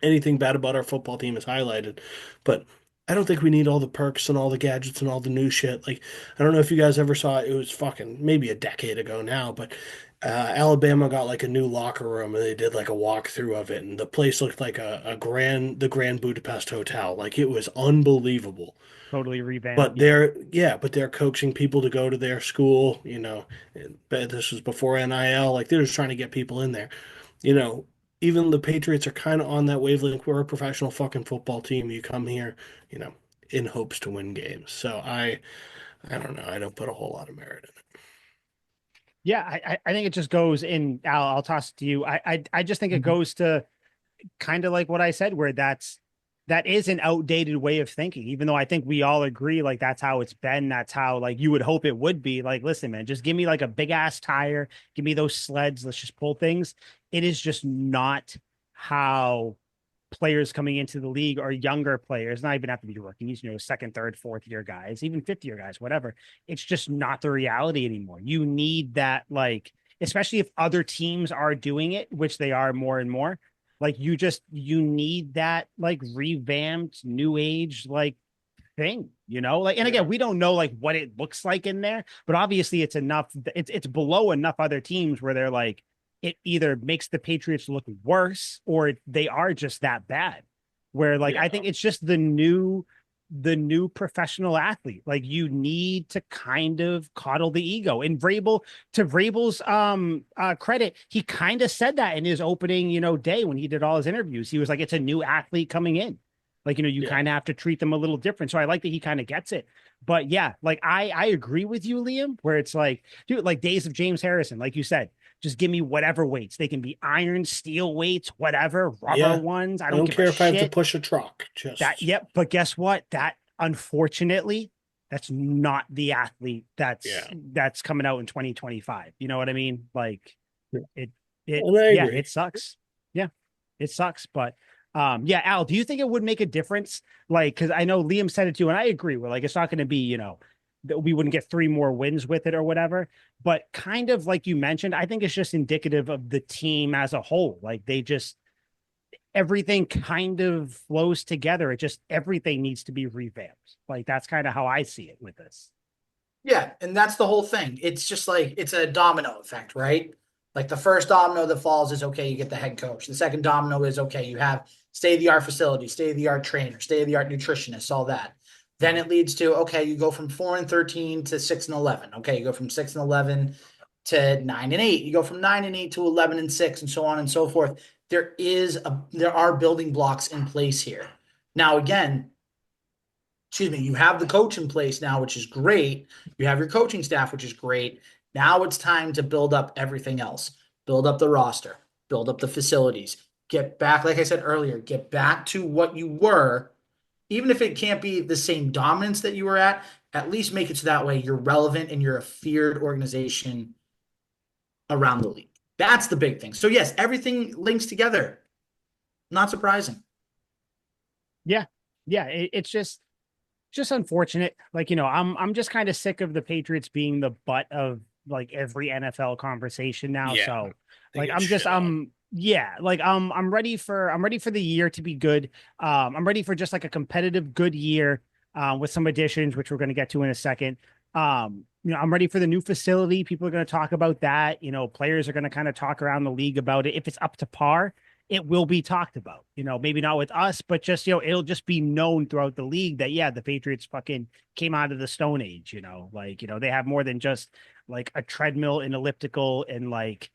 anything bad about our football team is highlighted. But I don't think we need all the perks and all the gadgets and all the new shit. Like, I don't know if you guys ever saw it. It was fucking maybe a decade ago now, but Alabama got like a new locker room and they did like a walkthrough of it, and the place looked like the Grand Budapest Hotel. Like it was unbelievable. Totally revamped. But Yeah. they're coaching people to go to their school. But this was before NIL. Like they're just trying to get people in there you know, even the Patriots are kind of on that wavelength. We're a professional fucking football team. You come here, you know, in hopes to win games. So I don't know. I don't put a whole lot of merit in it. Yeah. I think it just goes in. I'll toss it to you. I just think it Mhm. goes to kind of like what I said, where that is an outdated way of thinking, even though I think we all agree like that's how it's been. That's how like you would hope it would be. Like, listen, man, just give me like a big ass tire, give me those sleds, let's just pull things. It is just not how players coming into the league or younger players, not even have to be rookies, second, third, fourth year guys, even fifth year guys, whatever. It's just not the reality anymore. You need that, like, especially if other teams are doing it, which they are more and more. Like you need that like revamped new age like thing, like, and Yeah. again, we don't know like what it looks like in there, but obviously it's enough, it's below enough other teams where they're like it either makes the Patriots look worse or they are just that bad. Where like I Yeah. think it's just the new professional athlete. Like you need to kind of coddle the ego. And Vrabel's credit, he kind of said that in his opening, day when he did all his interviews. He was like, it's a new athlete coming in. Like, you Yeah. kind of have to treat them a little different. So I like that he kind of gets it. But yeah, like I agree with you, Liam, where it's like, dude, like days of James Harrison, like you said, just give me whatever weights. They can be iron, steel weights, whatever, rubber Yeah. ones. I I don't don't give a care if I have to shit. push a truck. That, Just yep. But guess what? That unfortunately, that's not the athlete that's yeah. that's coming out in 2025. You know what I mean? Like Yeah. it it And I yeah, agree. it sucks. Yeah, it sucks. But yeah, Al, do you think it would make a difference? Like, because I know Liam said it too, and I agree. We're like, it's not going to be, that we wouldn't get three more wins with it or whatever. But kind of like you mentioned, I think it's just indicative of the team as a whole. Like they just everything kind of flows together. It just everything needs to be revamped. Like that's kind of how I see it with this. Yeah, and that's the whole thing. It's just like it's a domino effect, right? Like the first domino that falls is okay, you get the head coach. The second domino is okay, you have state of the art facility, state of the art trainer, state of the art nutritionist, all that. Then it leads to, okay, you go from 4-13 to 6-11. Okay, you go from 6-11 to 9-8. You go from 9-8 to 11-6, and so on and so forth. There are building blocks in place here. Now, again, excuse me, you have the coach in place now, which is great. You have your coaching staff, which is great. Now it's time to build up everything else. Build up the roster, build up the facilities, get back, like I said earlier, get back to what you were. Even if it can't be the same dominance that you were at least make it so that way you're relevant and you're a feared organization around the league. That's the big thing. So yes, everything links together. Not surprising. Yeah. Yeah. It's just unfortunate. Like, I'm just kind of sick of the Patriots being the butt of like every NFL conversation now. Yeah, So they like get I'm just shit on. yeah, like I'm ready for the year to be good. I'm ready for just like a competitive good year with some additions, which we're going to get to in a second. I'm ready for the new facility. People are going to talk about that. Players are going to kind of talk around the league about it. If it's up to par, it will be talked about. Maybe not with us, but just it'll just be known throughout the league that the Patriots fucking came out of the Stone Age. They have more than just like a treadmill, an elliptical, and like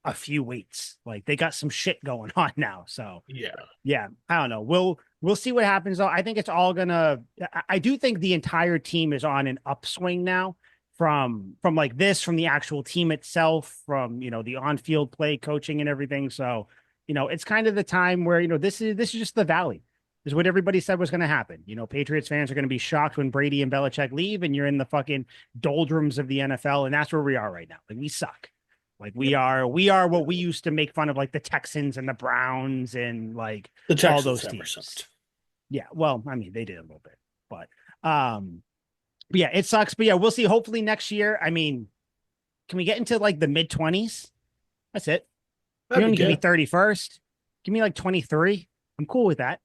a few weights. Like they got some shit going on now. So Yeah. yeah, I don't know. We'll see what happens though. I think it's all gonna. I do think the entire team is on an upswing now from like this, from the actual team itself, from the on-field play, coaching, and everything. So it's kind of the time where this is just the valley. This is what everybody said was going to happen. Patriots fans are going to be shocked when Brady and Belichick leave, and you're in the fucking doldrums of the NFL, and that's where we are right now. Like we suck. Like we are what we used to make fun of, like the Texans and the Browns and like The all Texans those never teams. sucked. Yeah, well, I mean, they did a little bit, but yeah, it sucks. But yeah, we'll see. Hopefully next year. I mean, can we get into like the mid-20s? That's it. You That'd don't be need to be good. 31st. Give me like 23. I'm cool with that.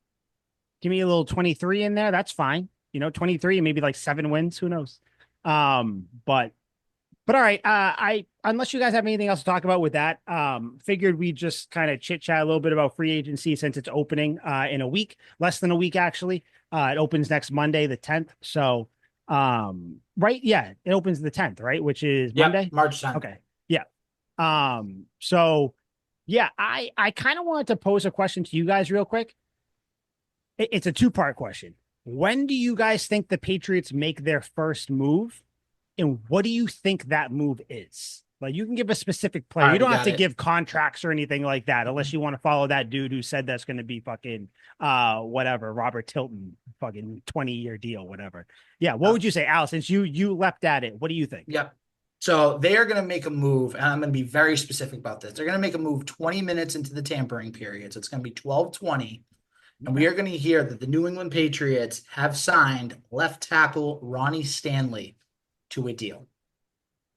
Give me a little 23 in there. That's fine. 23 and maybe like 7 wins. Who knows? But all right, I unless you guys have anything else to talk about with that, figured we just kind of chit chat a little bit about free agency since it's opening in a week, less than a week actually. It opens next Monday, the 10th. So, right, yeah, it opens the 10th, right, which is Yep, Monday. March 10th. Okay, yeah. So yeah, I kind of wanted to pose a question to you guys real quick. It's a two-part question. When do you guys think the Patriots make their first move? And what do you think that move is? Like, you can give a specific I player. You already don't have got to it. give contracts or anything like that, unless you want to follow that dude who said that's going to be fucking whatever, Robert Tilton, fucking 20-year deal, whatever. Yeah, what would you say, Al? Since you leapt at it, what do you think? Yep. So they are going to make a move, and I'm going to be very specific about this. They're going to make a move 20 minutes into the tampering period. So it's going to be 12:20. And we Okay. are going to hear that the New England Patriots have signed left tackle Ronnie Stanley to a deal.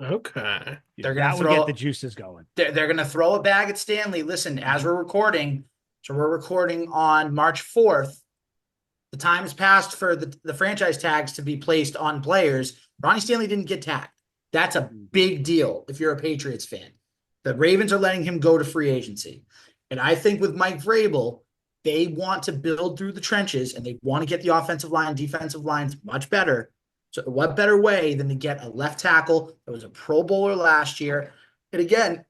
Okay. They're going to That would get the throw juices going. they're going to throw a bag at Stanley. Listen, as we're recording, so we're recording on March 4th. The time has passed for the franchise tags to be placed on players. Ronnie Stanley didn't get tagged. That's a big deal if you're a Patriots fan. The Ravens are letting him go to free agency. And I think with Mike Vrabel, they want to build through the trenches and they want to get the offensive line, defensive lines much better. So what better way than to get a left tackle that was a Pro Bowler last year? And again,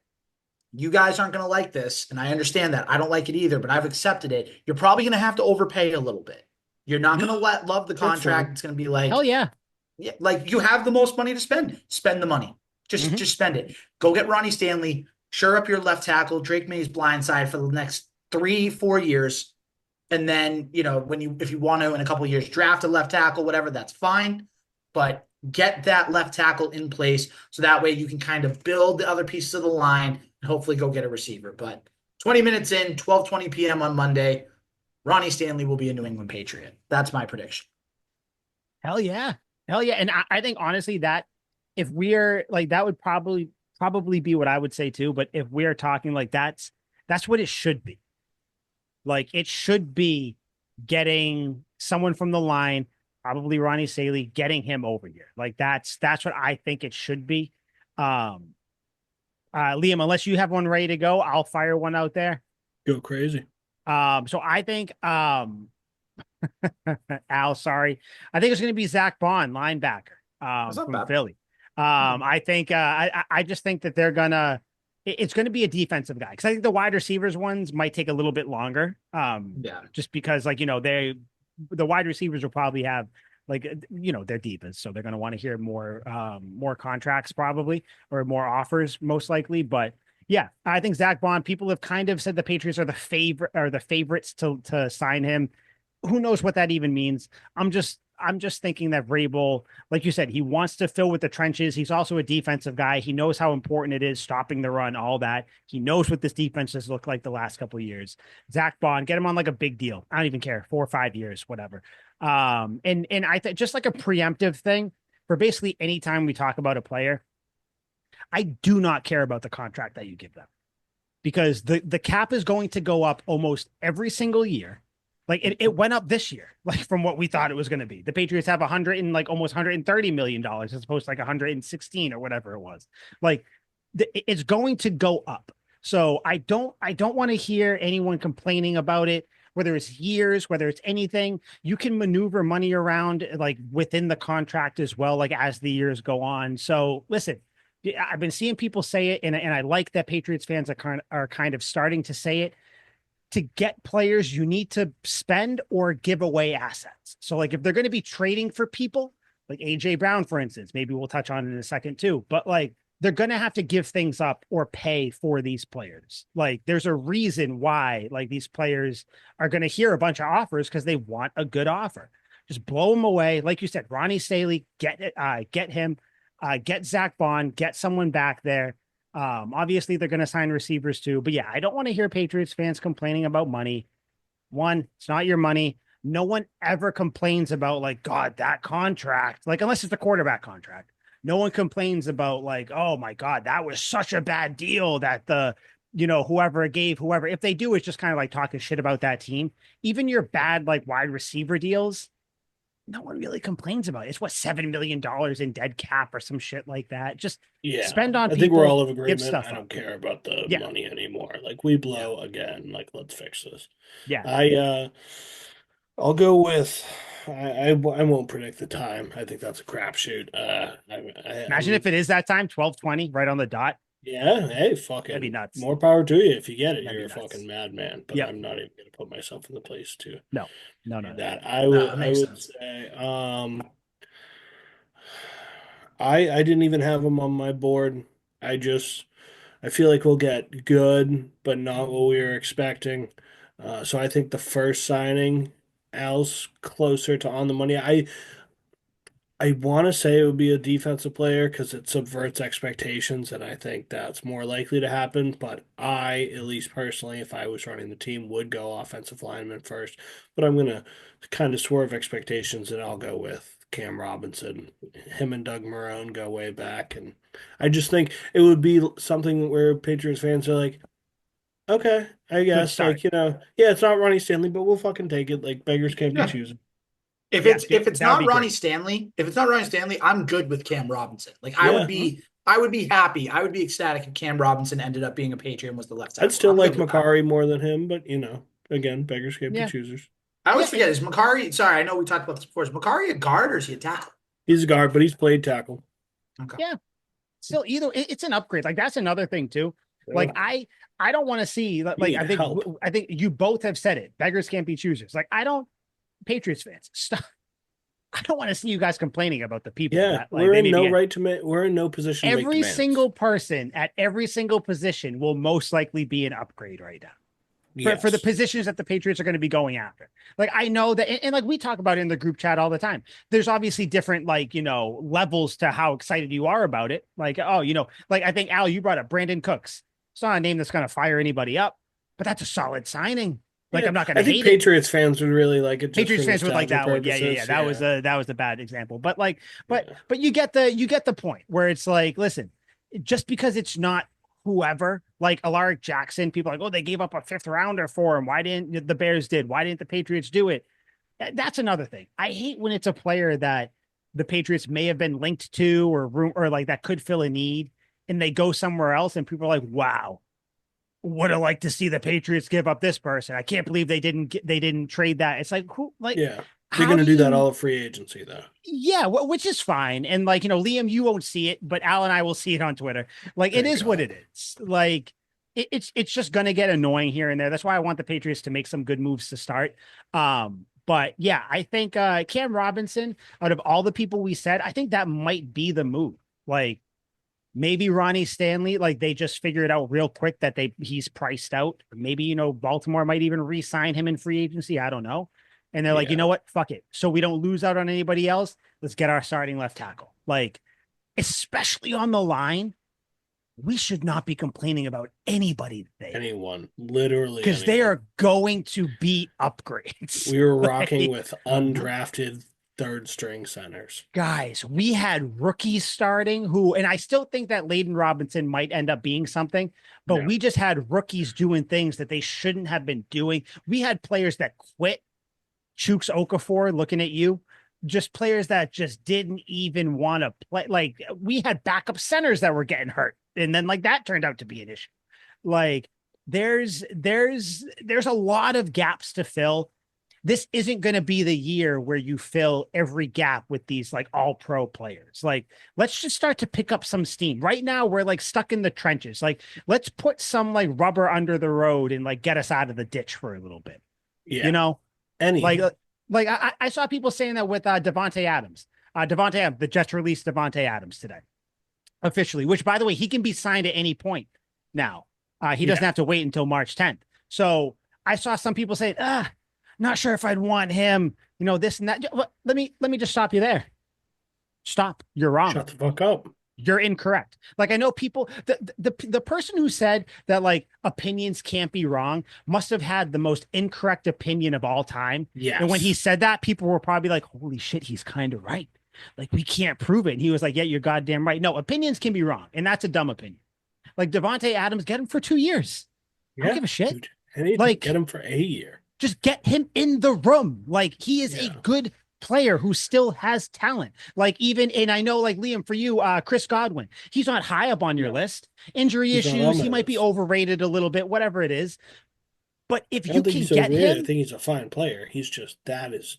you guys aren't going to like this, and I understand that. I don't like it either, but I've accepted it. You're probably going to have to overpay a little bit. You're not going to love the That's contract. fine. It's going to be Hell yeah. yeah, like you have the most money to spend. Spend the money. Just Mhm. just spend it. Go get Ronnie Stanley. Shore up your left tackle, Drake May's blindside for the next 3-4 years. And then, if you want to in a couple of years draft a left tackle, whatever, that's fine. But get that left tackle in place so that way you can kind of build the other pieces of the line and hopefully go get a receiver. But 20 minutes in, 12:20 p.m. on Monday, Ronnie Stanley will be a New England Patriot. That's my prediction. Hell yeah. Hell yeah. And I think honestly that if we're like that would probably be what I would say too. But if we're talking like that's what it should be. Like it should be getting someone from the line, probably Ronnie Saley, getting him over here. Like that's what I think it should be. Um Liam, unless you have one ready to go, I'll fire one out there. Go crazy. So I think Al, sorry. I think it's going to be Zach Bond, linebacker, That's not from bad. Philly. I think I just think that they're gonna it's going to be a defensive guy because I think the wide receivers ones might take a little bit longer. Yeah. Just because like the wide receivers will probably have like they're divas, so they're going to want to hear more contracts probably or more offers most likely. But yeah, I think Zach Bond. People have kind of said the Patriots are the favorites to sign him. Who knows what that even means? I'm just thinking that Vrabel, like you said, he wants to fill with the trenches. He's also a defensive guy. He knows how important it is stopping the run, all that. He knows what this defense has looked like the last couple of years. Zach Bond, get him on like a big deal. I don't even care, 4 or 5 years, whatever. And I think just like a preemptive thing for basically any time we talk about a player, I do not care about the contract that you give them because the cap is going to go up almost every single year. Like it went up this year, like from what we thought it was going to be. The Patriots have 100 and like almost $130 million as opposed to like 116 or whatever it was. Like it's going to go up. So I don't want to hear anyone complaining about it, whether it's years, whether it's anything. You can maneuver money around like within the contract as well, like as the years go on. So listen, I've been seeing people say it, and I like that Patriots fans are kind of starting to say it. To get players, you need to spend or give away assets. So, like, if they're going to be trading for people, like AJ Brown, for instance, maybe we'll touch on it in a second too, but like, they're going to have to give things up or pay for these players. Like, there's a reason why, like, these players are going to hear a bunch of offers because they want a good offer. Just blow them away. Like you said, Ronnie Staley, get him, get Zach Bond, get someone back there. Obviously they're going to sign receivers too, but yeah, I don't want to hear Patriots fans complaining about money. One, it's not your money. No one ever complains about like, God, that contract, like, unless it's the quarterback contract. No one complains about like, oh my God, that was such a bad deal that whoever gave whoever, if they do, it's just kind of like talking shit about that team. Even your bad, like wide receiver deals, no one really complains about it. It's what, $7 million in dead cap or some shit like that. Just Yeah, spend on I think we're people, all of give agreement. stuff I up. don't care about the Yeah, money anymore. Like we yeah, blow again. Like let's fix this. yeah. I'll go with. I won't predict the time. I think that's a crapshoot. Imagine if it is that time, 12:20, right on the dot. Yeah, hey, That'd be fucking nuts. more power to you if you get it. That'd You're be a fucking nuts. madman. But Yep. I'm not even gonna put myself in the place to No, no, no, do no. that. No, that I makes would sense. say I didn't even have him on my board. I feel like we'll get good, but not what we were expecting. So I think the first signing, Al's closer to on the money. I want to say it would be a defensive player because it subverts expectations, and I think that's more likely to happen. But I, at least personally, if I was running the team, would go offensive lineman first. But I'm gonna kind of swerve expectations, and I'll go with Cam Robinson. Him and Doug Marone go way back, and I just think it would be something where Patriots fans are like, okay, I Good guess, start. like yeah, it's not Ronnie Stanley, but we'll fucking take it. Like beggars can't be Yeah. choosers. If Yeah, it's dude, if it's that would not be Ronnie great. Stanley, if it's not Ronnie Stanley, I'm good with Cam Robinson. Like Yeah. I would be happy. I would be ecstatic if Cam Robinson ended up being a Patriot and was the left I'd tackle. still I'm like good with that. Makari more than him, but again, beggars can't be Yeah, choosers. I always yeah, forget, is Makari, sorry, I know we talked about this before. Is Makari a guard or is he a tackle? He's a guard, but he's played tackle. Okay. yeah. Still, it's an upgrade. Like that's another thing too. Yeah. Like I don't want to see You like need help. I think you both have said it. Beggars can't be choosers. Like I don't Patriots fans stop. I don't want to see you guys complaining about the people Yeah, that like they need to get. we're in no position to make Every demands. single person at every single position will most likely be an upgrade right now. For the Yes. positions that the Patriots are going to be going after. Like I know that, and like we talk about it in the group chat all the time. There's obviously different like levels to how excited you are about it. Like like I think Al, you brought up Brandon Cooks. It's not a name that's going to fire anybody up, but that's a solid signing. Like Yeah, I'm not going I to think hate it. Patriots fans would really like it just for Patriots fans would like nostalgia that one. Yeah, yeah, yeah. purposes. Yeah. That was a bad example. But like, Yeah. but you get the point where it's like, listen, just because it's not whoever, like Alaric Jackson, people are like, oh, they gave up a fifth rounder for him. Why didn't the Bears did? Why didn't the Patriots do it? That's another thing. I hate when it's a player that the Patriots may have been linked to or room or like that could fill a need and they go somewhere else and people are like, wow. would have liked to see the Patriots give up this person. I can't believe they didn't trade that. It's like who like Yeah. They're how going do to do that you all at free agency, though. yeah, which is fine. And like, Liam, you won't see it, but Al and I will see it on Twitter. Like it Thank is what God. it is. Like it's just gonna get annoying here and there. That's why I want the Patriots to make some good moves to start. But yeah, I think Cam Robinson, out of all the people we said, I think that might be the move. Like maybe Ronnie Stanley, like they just figure it out real quick that he's priced out. Maybe, Baltimore might even re-sign him in free agency. I don't know. And they're like, you Yeah. know what? Fuck it. So we don't lose out on anybody else. Let's get our starting left tackle. Like, especially on the line, we should not be complaining about anybody today Anyone. Literally because they anyone. are going to be upgrades. We were rocking Like, with undrafted third string centers. guys, we had rookies starting who, and I still think that Layden Robinson might end up being something, but Yeah. we just had rookies doing things that they shouldn't have been doing. We had players that quit. Chooks Okafor, looking at you, just players that just didn't even want to play. Like we had backup centers that were getting hurt, and then like that turned out to be an issue. Like there's a lot of gaps to fill. This isn't going to be the year where you fill every gap with these like all pro players. Like, let's just start to pick up some steam. Right now, we're like stuck in the trenches. Like, let's put some like rubber under the road and like get us out of the ditch for a little bit. You Yeah. know, like, Anything. I saw people saying that with Devontae Adams. Devontae Adams, the Jets released Devontae Adams today officially, which by the way, he can be signed at any point now. He doesn't Yeah. have to wait until March 10th. So I saw some people say, not sure if I'd want him, this and that. Let me just stop you there. Stop. You're wrong. Shut the fuck up. You're incorrect. Like I know people, the person who said that like opinions can't be wrong must have had the most incorrect opinion of all time. Yes. And when he said that, people were probably like, "Holy shit, he's kind of right." Like we can't prove it. And he was like, "Yeah, you're goddamn right." No, opinions can be wrong, and that's a dumb opinion. Like Devontae Adams, get him for 2 years. I don't Yeah, give a shit. dude. I need to get Like him for a year. just get him in the room. Like he is a Yeah. good player who still has talent. Like even, and I know like Liam, for you, Chris Godwin, he's not high up on your No, list. Injury he's not on issues, my he might be list. overrated a little bit, whatever it is. But if I you don't think can he's get overrated. I him, think he's a fine player. He's just that is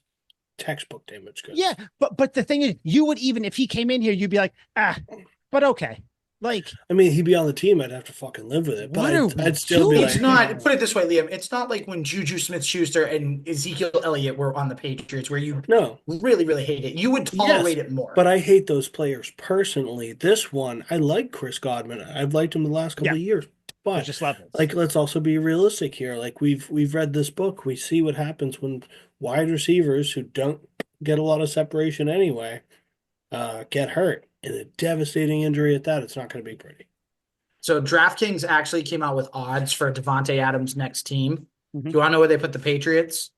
textbook damage yeah. goods. But the thing is, you would even if he came in here, you'd be like, but okay. Like, I mean, he'd be on the team. I'd have to fucking live with it. But what are we I'd still be doing? It's like, not, oh. put it this way, Liam. It's not like when Juju Smith-Schuster and Ezekiel Elliott were on the Patriots, where you No. really, really hate it. You would Yes, tolerate it more. but I hate those players personally. This one, I like Chris Godwin. I've liked him the last couple Yeah, of years. there's But just levels. like, let's also be realistic here. Like we've read this book. We see what happens when wide receivers who don't get a lot of separation anyway, get hurt. And a devastating injury at that, it's not going to be pretty. So DraftKings actually came out with odds for Devontae Adams' next team. Mhm. Do you want to know where they put the Patriots?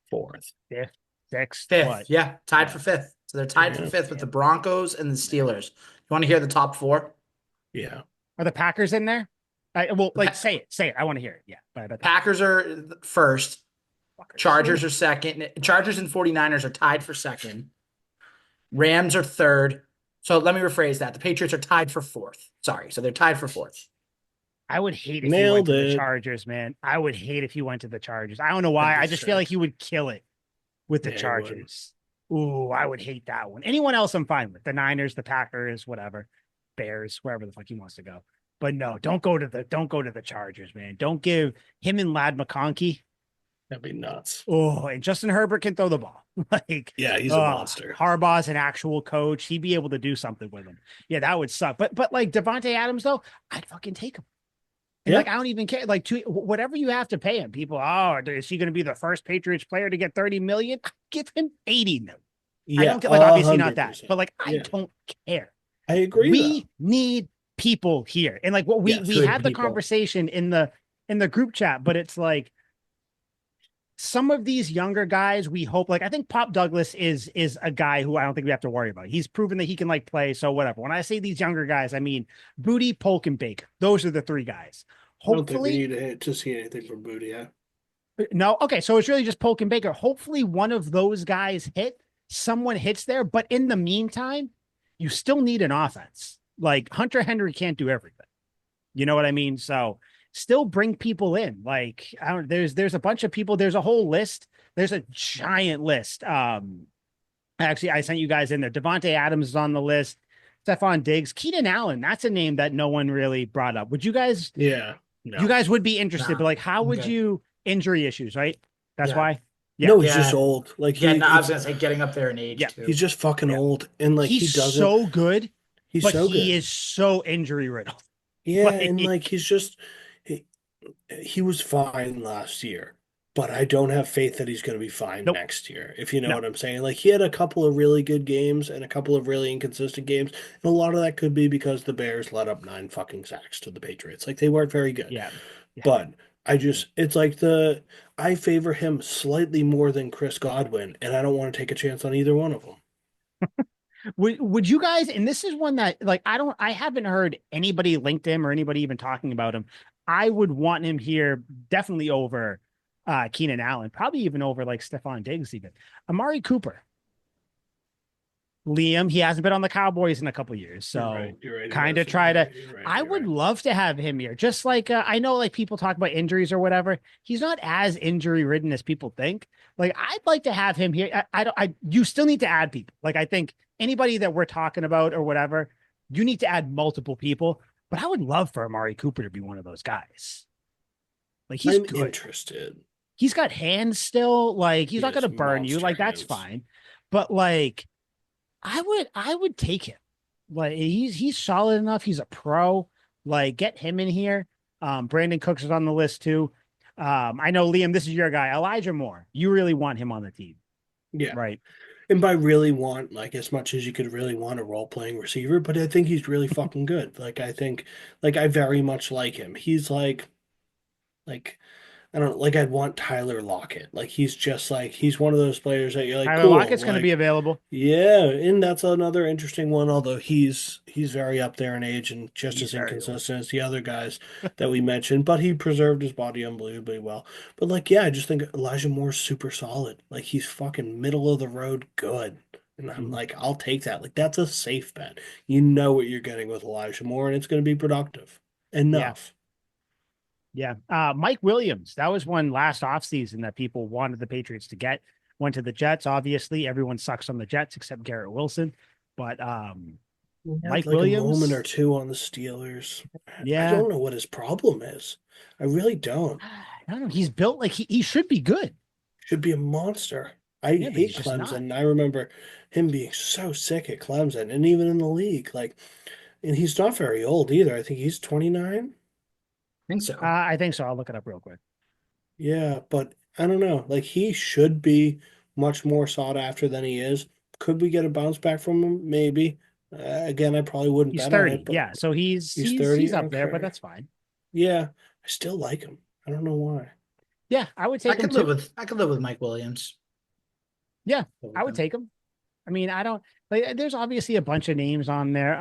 Fourth. Fifth, sixth, Fifth. what? Yeah, tied for fifth. So they're tied for Yeah. fifth with the Broncos and the Steelers. You want to hear the top four? Yeah. Are the Packers in there? Well, like say it. I want to hear it. Yeah, but I bet Packers are first. Fuckers. Chargers are second. Chargers and 49ers are tied for second. Rams are third. So let me rephrase that. The Patriots are tied for fourth. Sorry. So they're tied for fourth. I would hate if you went Nailed to the it. Chargers, man. I would hate if you went to the Chargers. I don't know why. That'd be I just feel sick. like you would kill it with the Yeah, he would. Chargers. Ooh, I would hate that one. Anyone else I'm fine with. The Niners, the Packers, whatever. Bears, wherever the fuck he wants to go. But no, don't go to the Chargers, man. Don't give him and Lad McConkey. That'd be nuts. Oh, and Justin Herbert can throw the ball. Like, Yeah, he's a monster. Harbaugh's an actual coach. He'd be able to do something with him. Yeah, that would suck. But like Devontae Adams, though, I'd fucking take him. And Yeah. like, I don't even care. Like, whatever you have to pay him, people, is he going to be the first Patriots player to get 30 million? Give him 80 million. I Yeah, don't get, like, obviously not that, 100%. but like, I Yeah. don't care. I agree. We need people here. And like, what we good had the people. conversation in the group chat, but it's like, some of these younger guys, we hope, like I think Pop Douglas is a guy who I don't think we have to worry about. He's proven that he can like play. So whatever. When I say these younger guys, I mean Booty, Polk, and Baker. Those are the three guys. I don't think we Hopefully, need to see anything from Booty. Yeah. no. Okay, so it's really just Polk and Baker. Hopefully, one of those guys someone hits there. But in the meantime, you still need an offense. Like Hunter Henry can't do everything. You know what I mean? So still bring people in. Like I don't there's a bunch of people, there's a whole list. There's a giant list. Actually, I sent you guys in there. Devontae Adams is on the list. Stephon Diggs, Keenan Allen. That's a name that no one really brought up. Would you guys? Yeah. You No. guys would be interested, but Nah. like, how would Okay. you injury issues? Right. That's Yeah. why. Yeah. No, he's just Yeah. old. Like Yeah. No, I was it's gonna say getting up there in age Yeah. too. he's just fucking Yeah. old, and like He's he doesn't. so good, He's but so he good. is so injury riddled. Yeah, and Like, like he's just he, he was fine last year, but I don't have faith that he's going to be fine nope. next year, if you know No. what I'm saying. Like he had a couple of really good games and a couple of really inconsistent games, and a lot of that could be because the Bears let up 9 fucking sacks to the Patriots. Like they weren't very good. Yeah. Yeah. But it's like I favor him slightly more than Chris Godwin, and I don't want to take a chance on either one of them. Would you guys, and this is one that like I haven't heard anybody linked him or anybody even talking about him. I would want him here definitely over Keenan Allen, probably even over like Stephon Diggs, even Amari Cooper. Liam, he hasn't been on the Cowboys in a couple years, so You're right. kind of try to. You're right. I You're would right. love to have him here. Just like I know, like people talk about injuries or whatever. He's not as injury ridden as people think. Like I'd like to have him here. I don't. You still need to add people. Like I think anybody that we're talking about or whatever, you need to add multiple people. But I would love for Amari Cooper to be one of those guys. Like he's I'm good. interested. He's got hands still. Like he's He not going has to burn you. monster Like that's hands. fine. But like. I would take him. Like he's solid enough. He's a pro. Like get him in here. Brandon Cooks is on the list too. I know Liam, this is your guy, Elijah Moore. You really want him on the team, Yeah. right? And by really want, like as much as you could really want a role playing receiver, but I think he's really fucking good. Like I think, like I very much like him. He's like I don't like I'd want Tyler Lockett. Like he's just like he's one of those players that you're like, Tyler cool. Lockett's going to be Like available. yeah, and that's another interesting one, although he's very up there in age and just He's as very old. inconsistent as the other guys that we mentioned, but he preserved his body unbelievably well. But like, yeah, I just think Elijah Moore's super solid. Like he's fucking middle of the road good. And I'm Mhm. like, I'll take that. Like that's a safe bet. You know what you're getting with Elijah Moore, and it's going to be productive Yeah, enough. yeah. Mike Williams. That was one last offseason that people wanted the Patriots to get. Went to the Jets. Obviously, everyone sucks on the Jets except Garrett Wilson. But He had Mike like a moment or Williams. two on the Steelers. I Yeah. don't know what his problem is. I really don't. I don't know. He's built like he should be good. Should be a monster. I Yeah, but hate he's just not. Clemson. I remember him being so sick at Clemson and even in the league. Like, and he's not very old either. I think he's 29. I think so. I think so. I'll look it up real quick. Yeah, but I don't know. Like, he should be much more sought after than he is. Could we get a bounce back from him? Maybe. Again, I probably wouldn't He's bet on it, 30. but Yeah, so he's he's he's 30. he's up there, but Okay. that's fine. Yeah, I still like him. I don't know why. Yeah, I would I take him could live too. with I could live with Mike Williams. Yeah, Live I with would him. take him. I mean, I don't like there's obviously a bunch of names on there.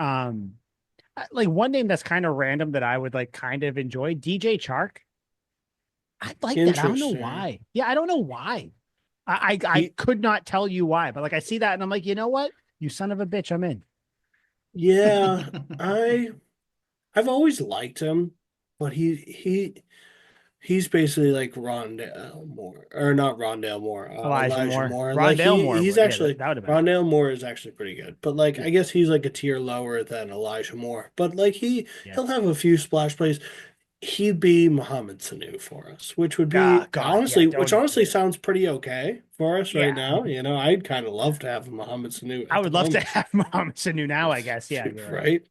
Like one name that's kind of random that I would like kind of enjoy, DJ Chark. I like that. I don't know Interesting. why. Yeah, I don't know why. I He, could not tell you why, but like I see that and I'm like, you know what? You son of a bitch, I'm in. yeah, I I've always liked him, but he's basically like Rondale Moore, or not Rondale Moore, Elijah Elijah Moore. Moore. Like Rondale Moore. he's Yeah, actually that would have been fun. Rondale Moore is actually pretty good, but like Yeah, I guess he's like a tier lower than Elijah Moore. But like yeah. he'll have a few splash plays. He'd be Mohamed Sanu for us, which would Ah, be God, yeah, honestly, which don't. honestly sounds pretty okay for us right Yeah, now. You know, I'd kind of love to have Mohamed Sanu I at the would love to moment, have Mohamed Sanu now, I guess. Yeah, you're right. right?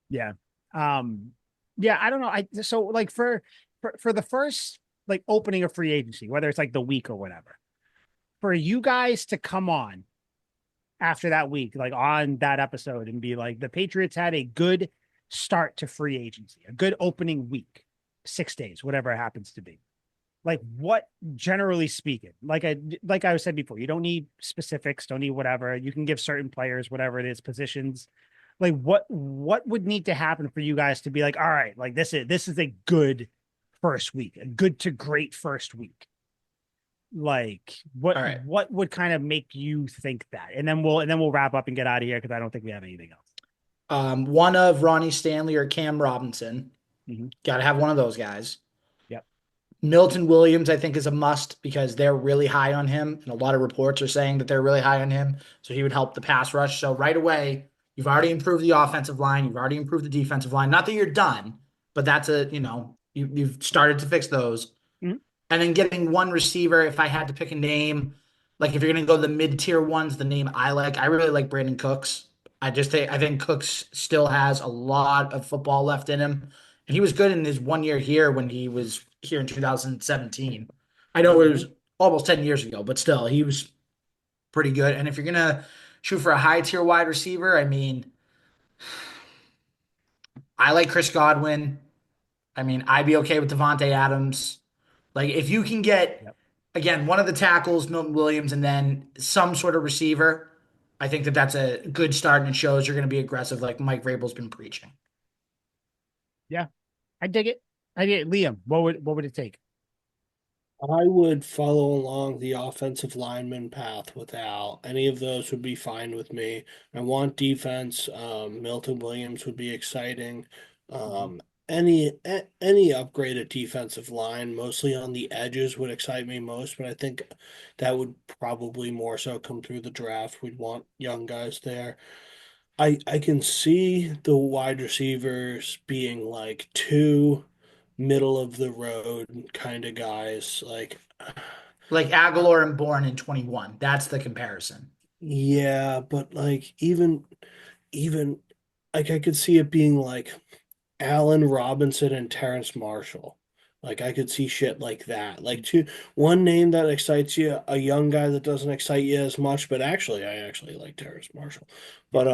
Yeah. Um, yeah, I don't know. So like for the first like opening of free agency, whether it's like the week or whatever, for you guys to come on after that week, like on that episode and be like, the Patriots had a good start to free agency, a good opening week, 6 days, whatever it happens to be. Like what generally speaking, like I said before, you don't need specifics, don't need whatever. You can give certain players whatever it is, positions. Like what would need to happen for you guys to be like, all right, like this is a good first week, a good to great first week. Like All right. what would kind of make you think that? And then we'll wrap up and get out of here because I don't think we have anything else. One of Ronnie Stanley or Cam Robinson. Hmm. Got to have one of those guys. Yep. Milton Williams, I think, is a must because they're really high on him, and a lot of reports are saying that they're really high on him. So he would help the pass rush. So right away, you've already improved the offensive line, you've already improved the defensive line. Not that you're done, but that's you've started to fix those. Hmm. And then getting one receiver, if I had to pick a name, like if you're gonna go the mid-tier ones, the name I really like Brandon Cooks. I think Cooks still has a lot of football left in him. And he was good in his 1 year here when he was here in 2017. I know it was Hmm. almost 10 years ago, but still, he was pretty good. And if you're gonna shoot for a high tier wide receiver, I mean, I like Chris Godwin. I mean, I'd be okay with Devontae Adams. Like if you can get Yep. again one of the tackles, Milton Williams, and then some sort of receiver, I think that that's a good start and it shows you're going to be aggressive, like Mike Vrabel's been preaching. Yeah. I dig it. I dig it. Liam, what would it take? I would follow along the offensive lineman path without any of those would be fine with me. I want defense. Milton Williams would be exciting. Hmm. Um, any upgrade at defensive line, mostly on the edges, would excite me most. But I think that would probably more so come through the draft. We'd want young guys there. I can see the wide receivers being like two middle of the road kind of guys. Like, Like Aguilar and Bourne in 21. That's the comparison. yeah, but like even like I could see it being like Allen Robinson and Terrence Marshall. Like I could see shit like that. Like one name that excites you, a young guy that doesn't excite you as much, but actually I actually like Terrence Marshall. Yeah. But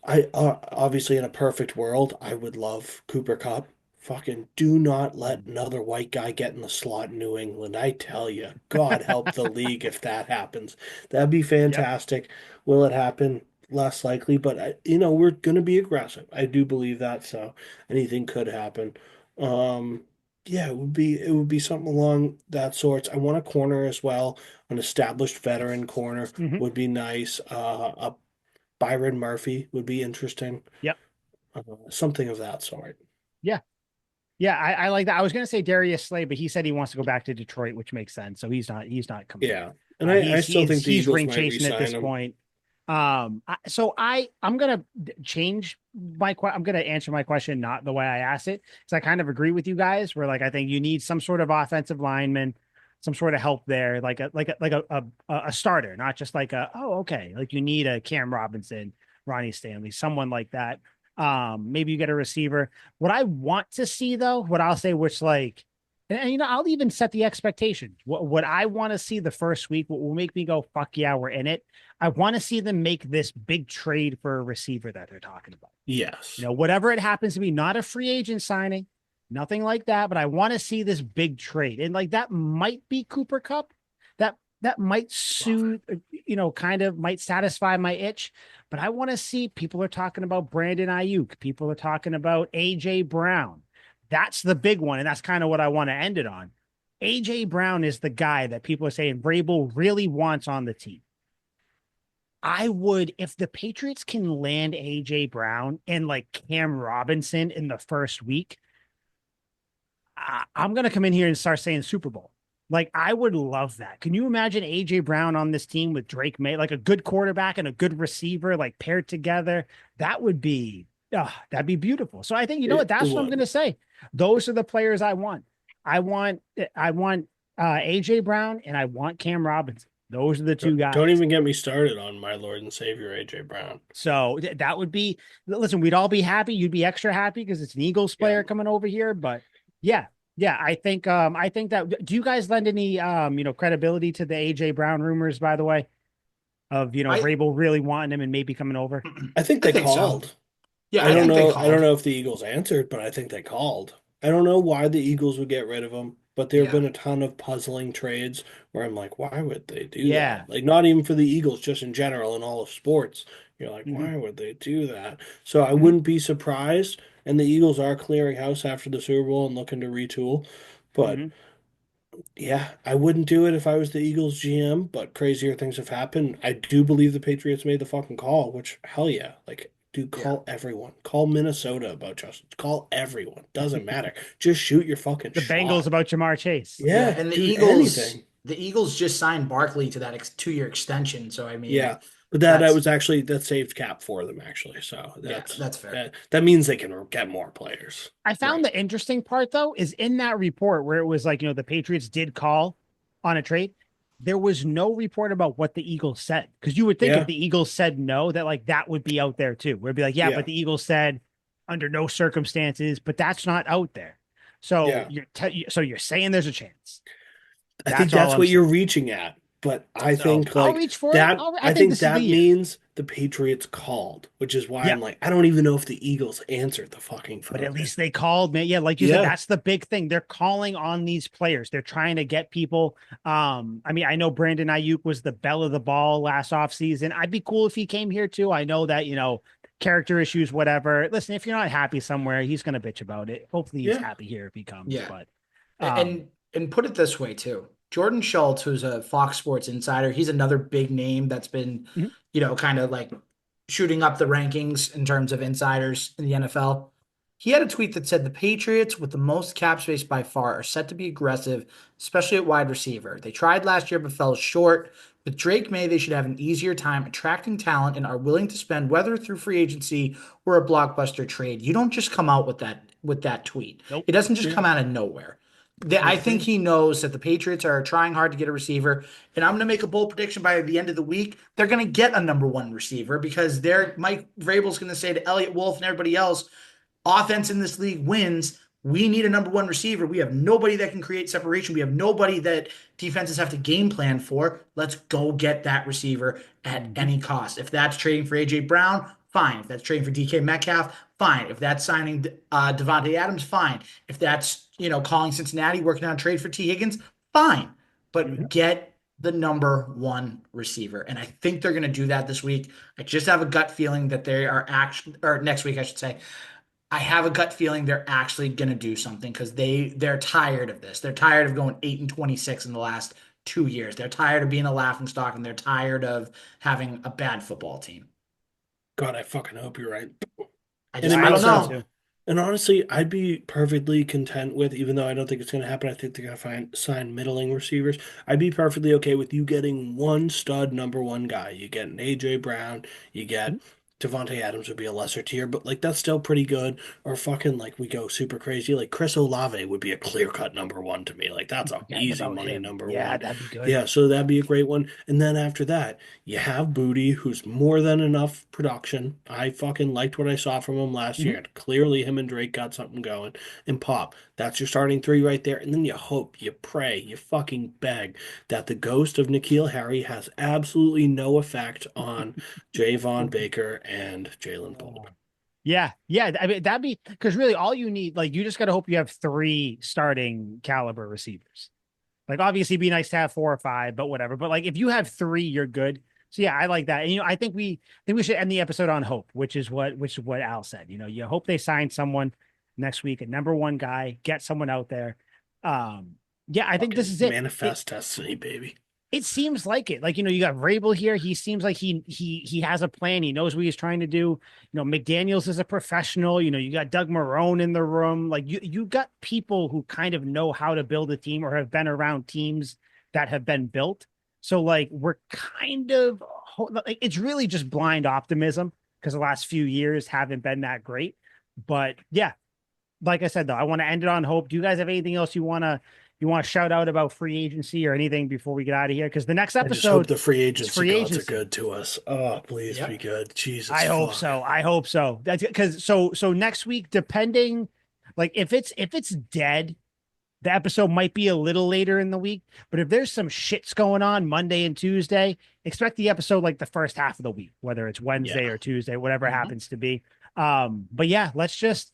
I obviously in a perfect world, I would love Cooper Cup. Fucking do not let Mhm. another white guy get in the slot in New England. I tell you, God help the league if that happens. That'd be Yep. fantastic. Will it happen? Less likely, but we're gonna be aggressive. I do believe that, so anything could happen. Um, yeah, it would be something along that sorts. I want a corner as well. An established veteran corner Hmm. would be nice. A Byron Murphy would be interesting. Yep. Something of that sort. Yeah. Yeah. I like that. I was gonna say Darius Slay, but he said he wants to go back to Detroit, which makes sense. So he's not coming here. Yeah. And I still think the He's Eagles ring might chasing at re-sign this him. point. I'm gonna change I'm gonna answer my question not the way I asked it because I kind of agree with you guys. Where like I think you need some sort of offensive lineman, some sort of help there, like a starter, not just like a oh okay, like you need a Cam Robinson, Ronnie Stanley, someone like that. Maybe you get a receiver. What I want to see though, what I'll say, which like and I'll even set the expectation. What I want to see the first week, what will make me go, fuck yeah, we're in it. I want to see them make this big trade for a receiver that they're talking about. Yes. Whatever it happens to be, not a free agent signing, nothing like that, but I want to see this big trade. And like that might be Cooper Cup. That might Love soothe, kind of might satisfy my itch. But I want to see people are talking about Brandon Ayuk. People are talking about AJ Brown. That's the big one. And that's kind of what I want to end it on. AJ Brown is the guy that people are saying Vrabel really wants on the team. I would, if the Patriots can land AJ Brown and like Cam Robinson in the first week, I'm going to come in here and start saying Super Bowl. Like, I would love that. Can you imagine AJ Brown on this team with Drake May, like a good quarterback and a good receiver, like paired together? That would be, that'd be beautiful. So I think, you know what? it. It That's what I'm going would. to say. Those are the players I want. I want AJ Brown and I want Cam Robinson. Those are the two Don't guys. even get me started on my Lord and Savior AJ Brown. So that would be, listen, we'd all be happy. You'd be extra happy because it's an Eagles Yeah. player coming over here. But yeah, yeah, I think that, do you guys lend any, credibility to the AJ Brown rumors, by the way, of, I Vrabel really wanting him and maybe coming over? I think I they think so. called. Yeah, I I don't think they know. I don't called. know if the Eagles answered, but I think they called. I don't know why the Eagles would get rid of him, but there have Yeah. been a ton of puzzling trades where I'm like, why would they do Yeah. that? Like, not even for the Eagles, just in general in all of sports. You're like, Hmm. why would they do that? So I Hmm. wouldn't be surprised. And the Eagles are clearing house after the Super Bowl and looking to retool. But Hmm. yeah, I wouldn't do it if I was the Eagles GM, but crazier things have happened. I do believe the Patriots made the fucking call, which hell yeah. Like, Dude, Yeah. call everyone. Call Minnesota about Justin. Call everyone. Doesn't matter. Just shoot your fucking The Bengals shot. about Jamar Chase. Yeah, Yeah, and dude, anything. The Eagles just signed Barkley to that 2-year extension. So I mean, Yeah. But that that's was actually that saved cap for them actually. So yeah, that's fair. that means they can get more players. I found Right. the interesting part though is in that report where it was like, the Patriots did call on a trade. There was no report about what the Eagles said. Because you would think if Yeah. the Eagles said no, that like that would be out there too. Where it'd be like, yeah, but Yeah. the Eagles said under no circumstances, but that's not out there. So Yeah. you're saying there's a chance. I think That's all that's I'm what you're saying. reaching at. But I So think I'll like reach for it. that I I think think this is the that year. means the Patriots called, which is why Yeah. I'm like, I don't even know if the Eagles answered the fucking But at phone. least they called, man. Yeah, like you said, Yeah. that's the big thing. They're calling on these players. They're trying to get people. I mean, I know Brandon Ayuk was the belle of the ball last offseason. I'd be cool if he came here too. I know that, character issues, whatever. Listen, if you're not happy somewhere, he's gonna bitch about it. Hopefully he's Yeah. happy here if he comes. Yeah. But um, And put it this way too. Jordan Schultz, who's a Fox Sports insider, he's another big name that's been, mhm, kind of like shooting up the rankings in terms of insiders in the NFL. He had a tweet that said the Patriots, with the most cap space by far, are set to be aggressive, especially at wide receiver. They tried last year but fell short. With Drake May, they should have an easier time attracting talent and are willing to spend, whether through free agency or a blockbuster trade. You don't just come out with that tweet. nope. It doesn't just Yeah. come out of nowhere. I think Mhm. he knows that the Patriots are trying hard to get a receiver, and I'm going to make a bold prediction by the end of the week. They're going to get a number one receiver because Mike Vrabel's going to say to Elliott Wolf and everybody else, offense in this league wins. We need a number one receiver. We have nobody that can create separation. We have nobody that defenses have to game plan for. Let's go get that receiver at Mhm, any cost. If that's trading for AJ Brown, fine. If that's trading for DK Metcalf, fine. If that's signing Devontae Adams, fine. If that's calling Cincinnati, working on a trade for T Higgins, fine. mhm. But get the number one receiver, and I think they're going to do that this week. I just have a gut feeling that they are actually, or next week, I should say. I have a gut feeling they're actually going to do something because they're tired of this. They're tired of going 8-26 in the last 2 years. They're tired of being a laughing stock, and they're tired of having a bad football team. God, I fucking hope you're right. I And just it I I makes don't hope so sense. know. too. And honestly, I'd be perfectly content with, even though I don't think it's going to happen, I think they're going to sign middling receivers. I'd be perfectly okay with you getting one stud number one guy. You get an AJ Brown, you Mhm. get Devontae Adams would be a lesser tier, but like that's still pretty good. Or fucking like we go super crazy. Like Chris Olave would be a clear cut number one to me. Like that's a Forgetting easy about money him. number Yeah, one. that'd be good. Yeah, so that'd be a great one. And then after that, you have Booty, who's more than enough production. I fucking liked what I saw from him last Mhm. year. Clearly, him and Drake got something going. And Pop, that's your starting three right there. And then you hope, you pray, you fucking beg that the ghost of N'Keal Harry has absolutely no effect on Javon Baker and Jalen Pope. Yeah, yeah. I mean, that'd be because really all you need, like, you just got to hope you have three starting caliber receivers. Like, obviously, it'd be nice to have four or five, but whatever. But like, if you have three, you're good. So yeah, I like that. And I think we should end the episode on hope, which is what Al said. You hope they sign someone next week, a number one guy, get someone out there. Yeah, I think this Fucking is it. It manifest destiny, baby. it seems like it. Like, you got Vrabel here. He seems like he has a plan. He knows what he's trying to do. McDaniels is a professional. You got Doug Marrone in the room. Like, you got people who kind of know how to build a team or have been around teams that have been built. So like we're kind of like it's really just blind optimism because the last few years haven't been that great. But yeah, like I said though, I want to end it on hope. Do you guys have anything else you want to shout out about free agency or anything before we get out of here? Because the next I just hope episode the free is agency free gods are agency. good to us. Oh, please be Yep. good. Jesus I hope fuck. so. I hope so. That's because so next week, depending, like if it's dead, the episode might be a little later in the week. But if there's some shits going on Monday and Tuesday, expect the episode like the first half of the week, whether it's Wednesday Yeah. or Tuesday, whatever it Mhm. happens to be. But yeah, let's just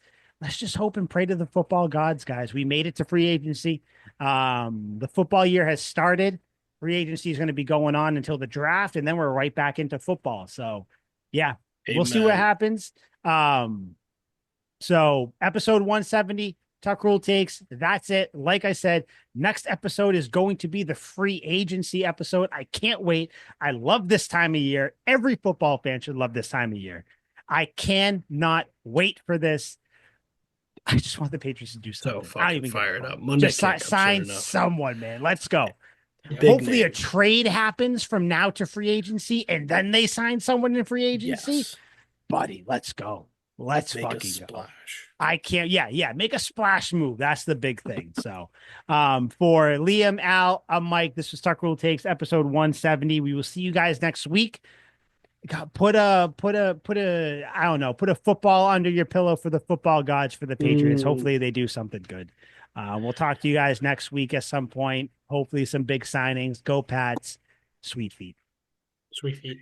hope and pray to the football gods, guys. We made it to free agency. The football year has started. Free agency is going to be going on until the draft, and then we're right back into football. So yeah, we'll see what Amen. happens. So episode 170, Tuck Rule takes. That's it. Like I said, next episode is going to be the free agency episode. I can't wait. I love this time of year. Every football fan should love this time of year. I cannot wait for this. I just want the Patriots to do So something. I don't fucking even give a fired fuck. up. Monday Just can't come sign soon enough. someone, man. Let's go. Big Hopefully a names. trade happens from now to free agency and then they sign someone in free agency. Yes. Buddy, let's go. Let's Make a fucking go. splash. I can't. Yeah. Make a splash move. That's the big thing. So, for Liam, Al, I'm Mike. This was Tuck Rule Takes, episode 170. We will see you guys next week. God, put a I don't know, put a football under your pillow for the football gods for the Patriots. Hopefully they do something good. We'll talk to you guys next week at some point. Hopefully some big signings. Go Pats. Sweet feet. Sweet feet.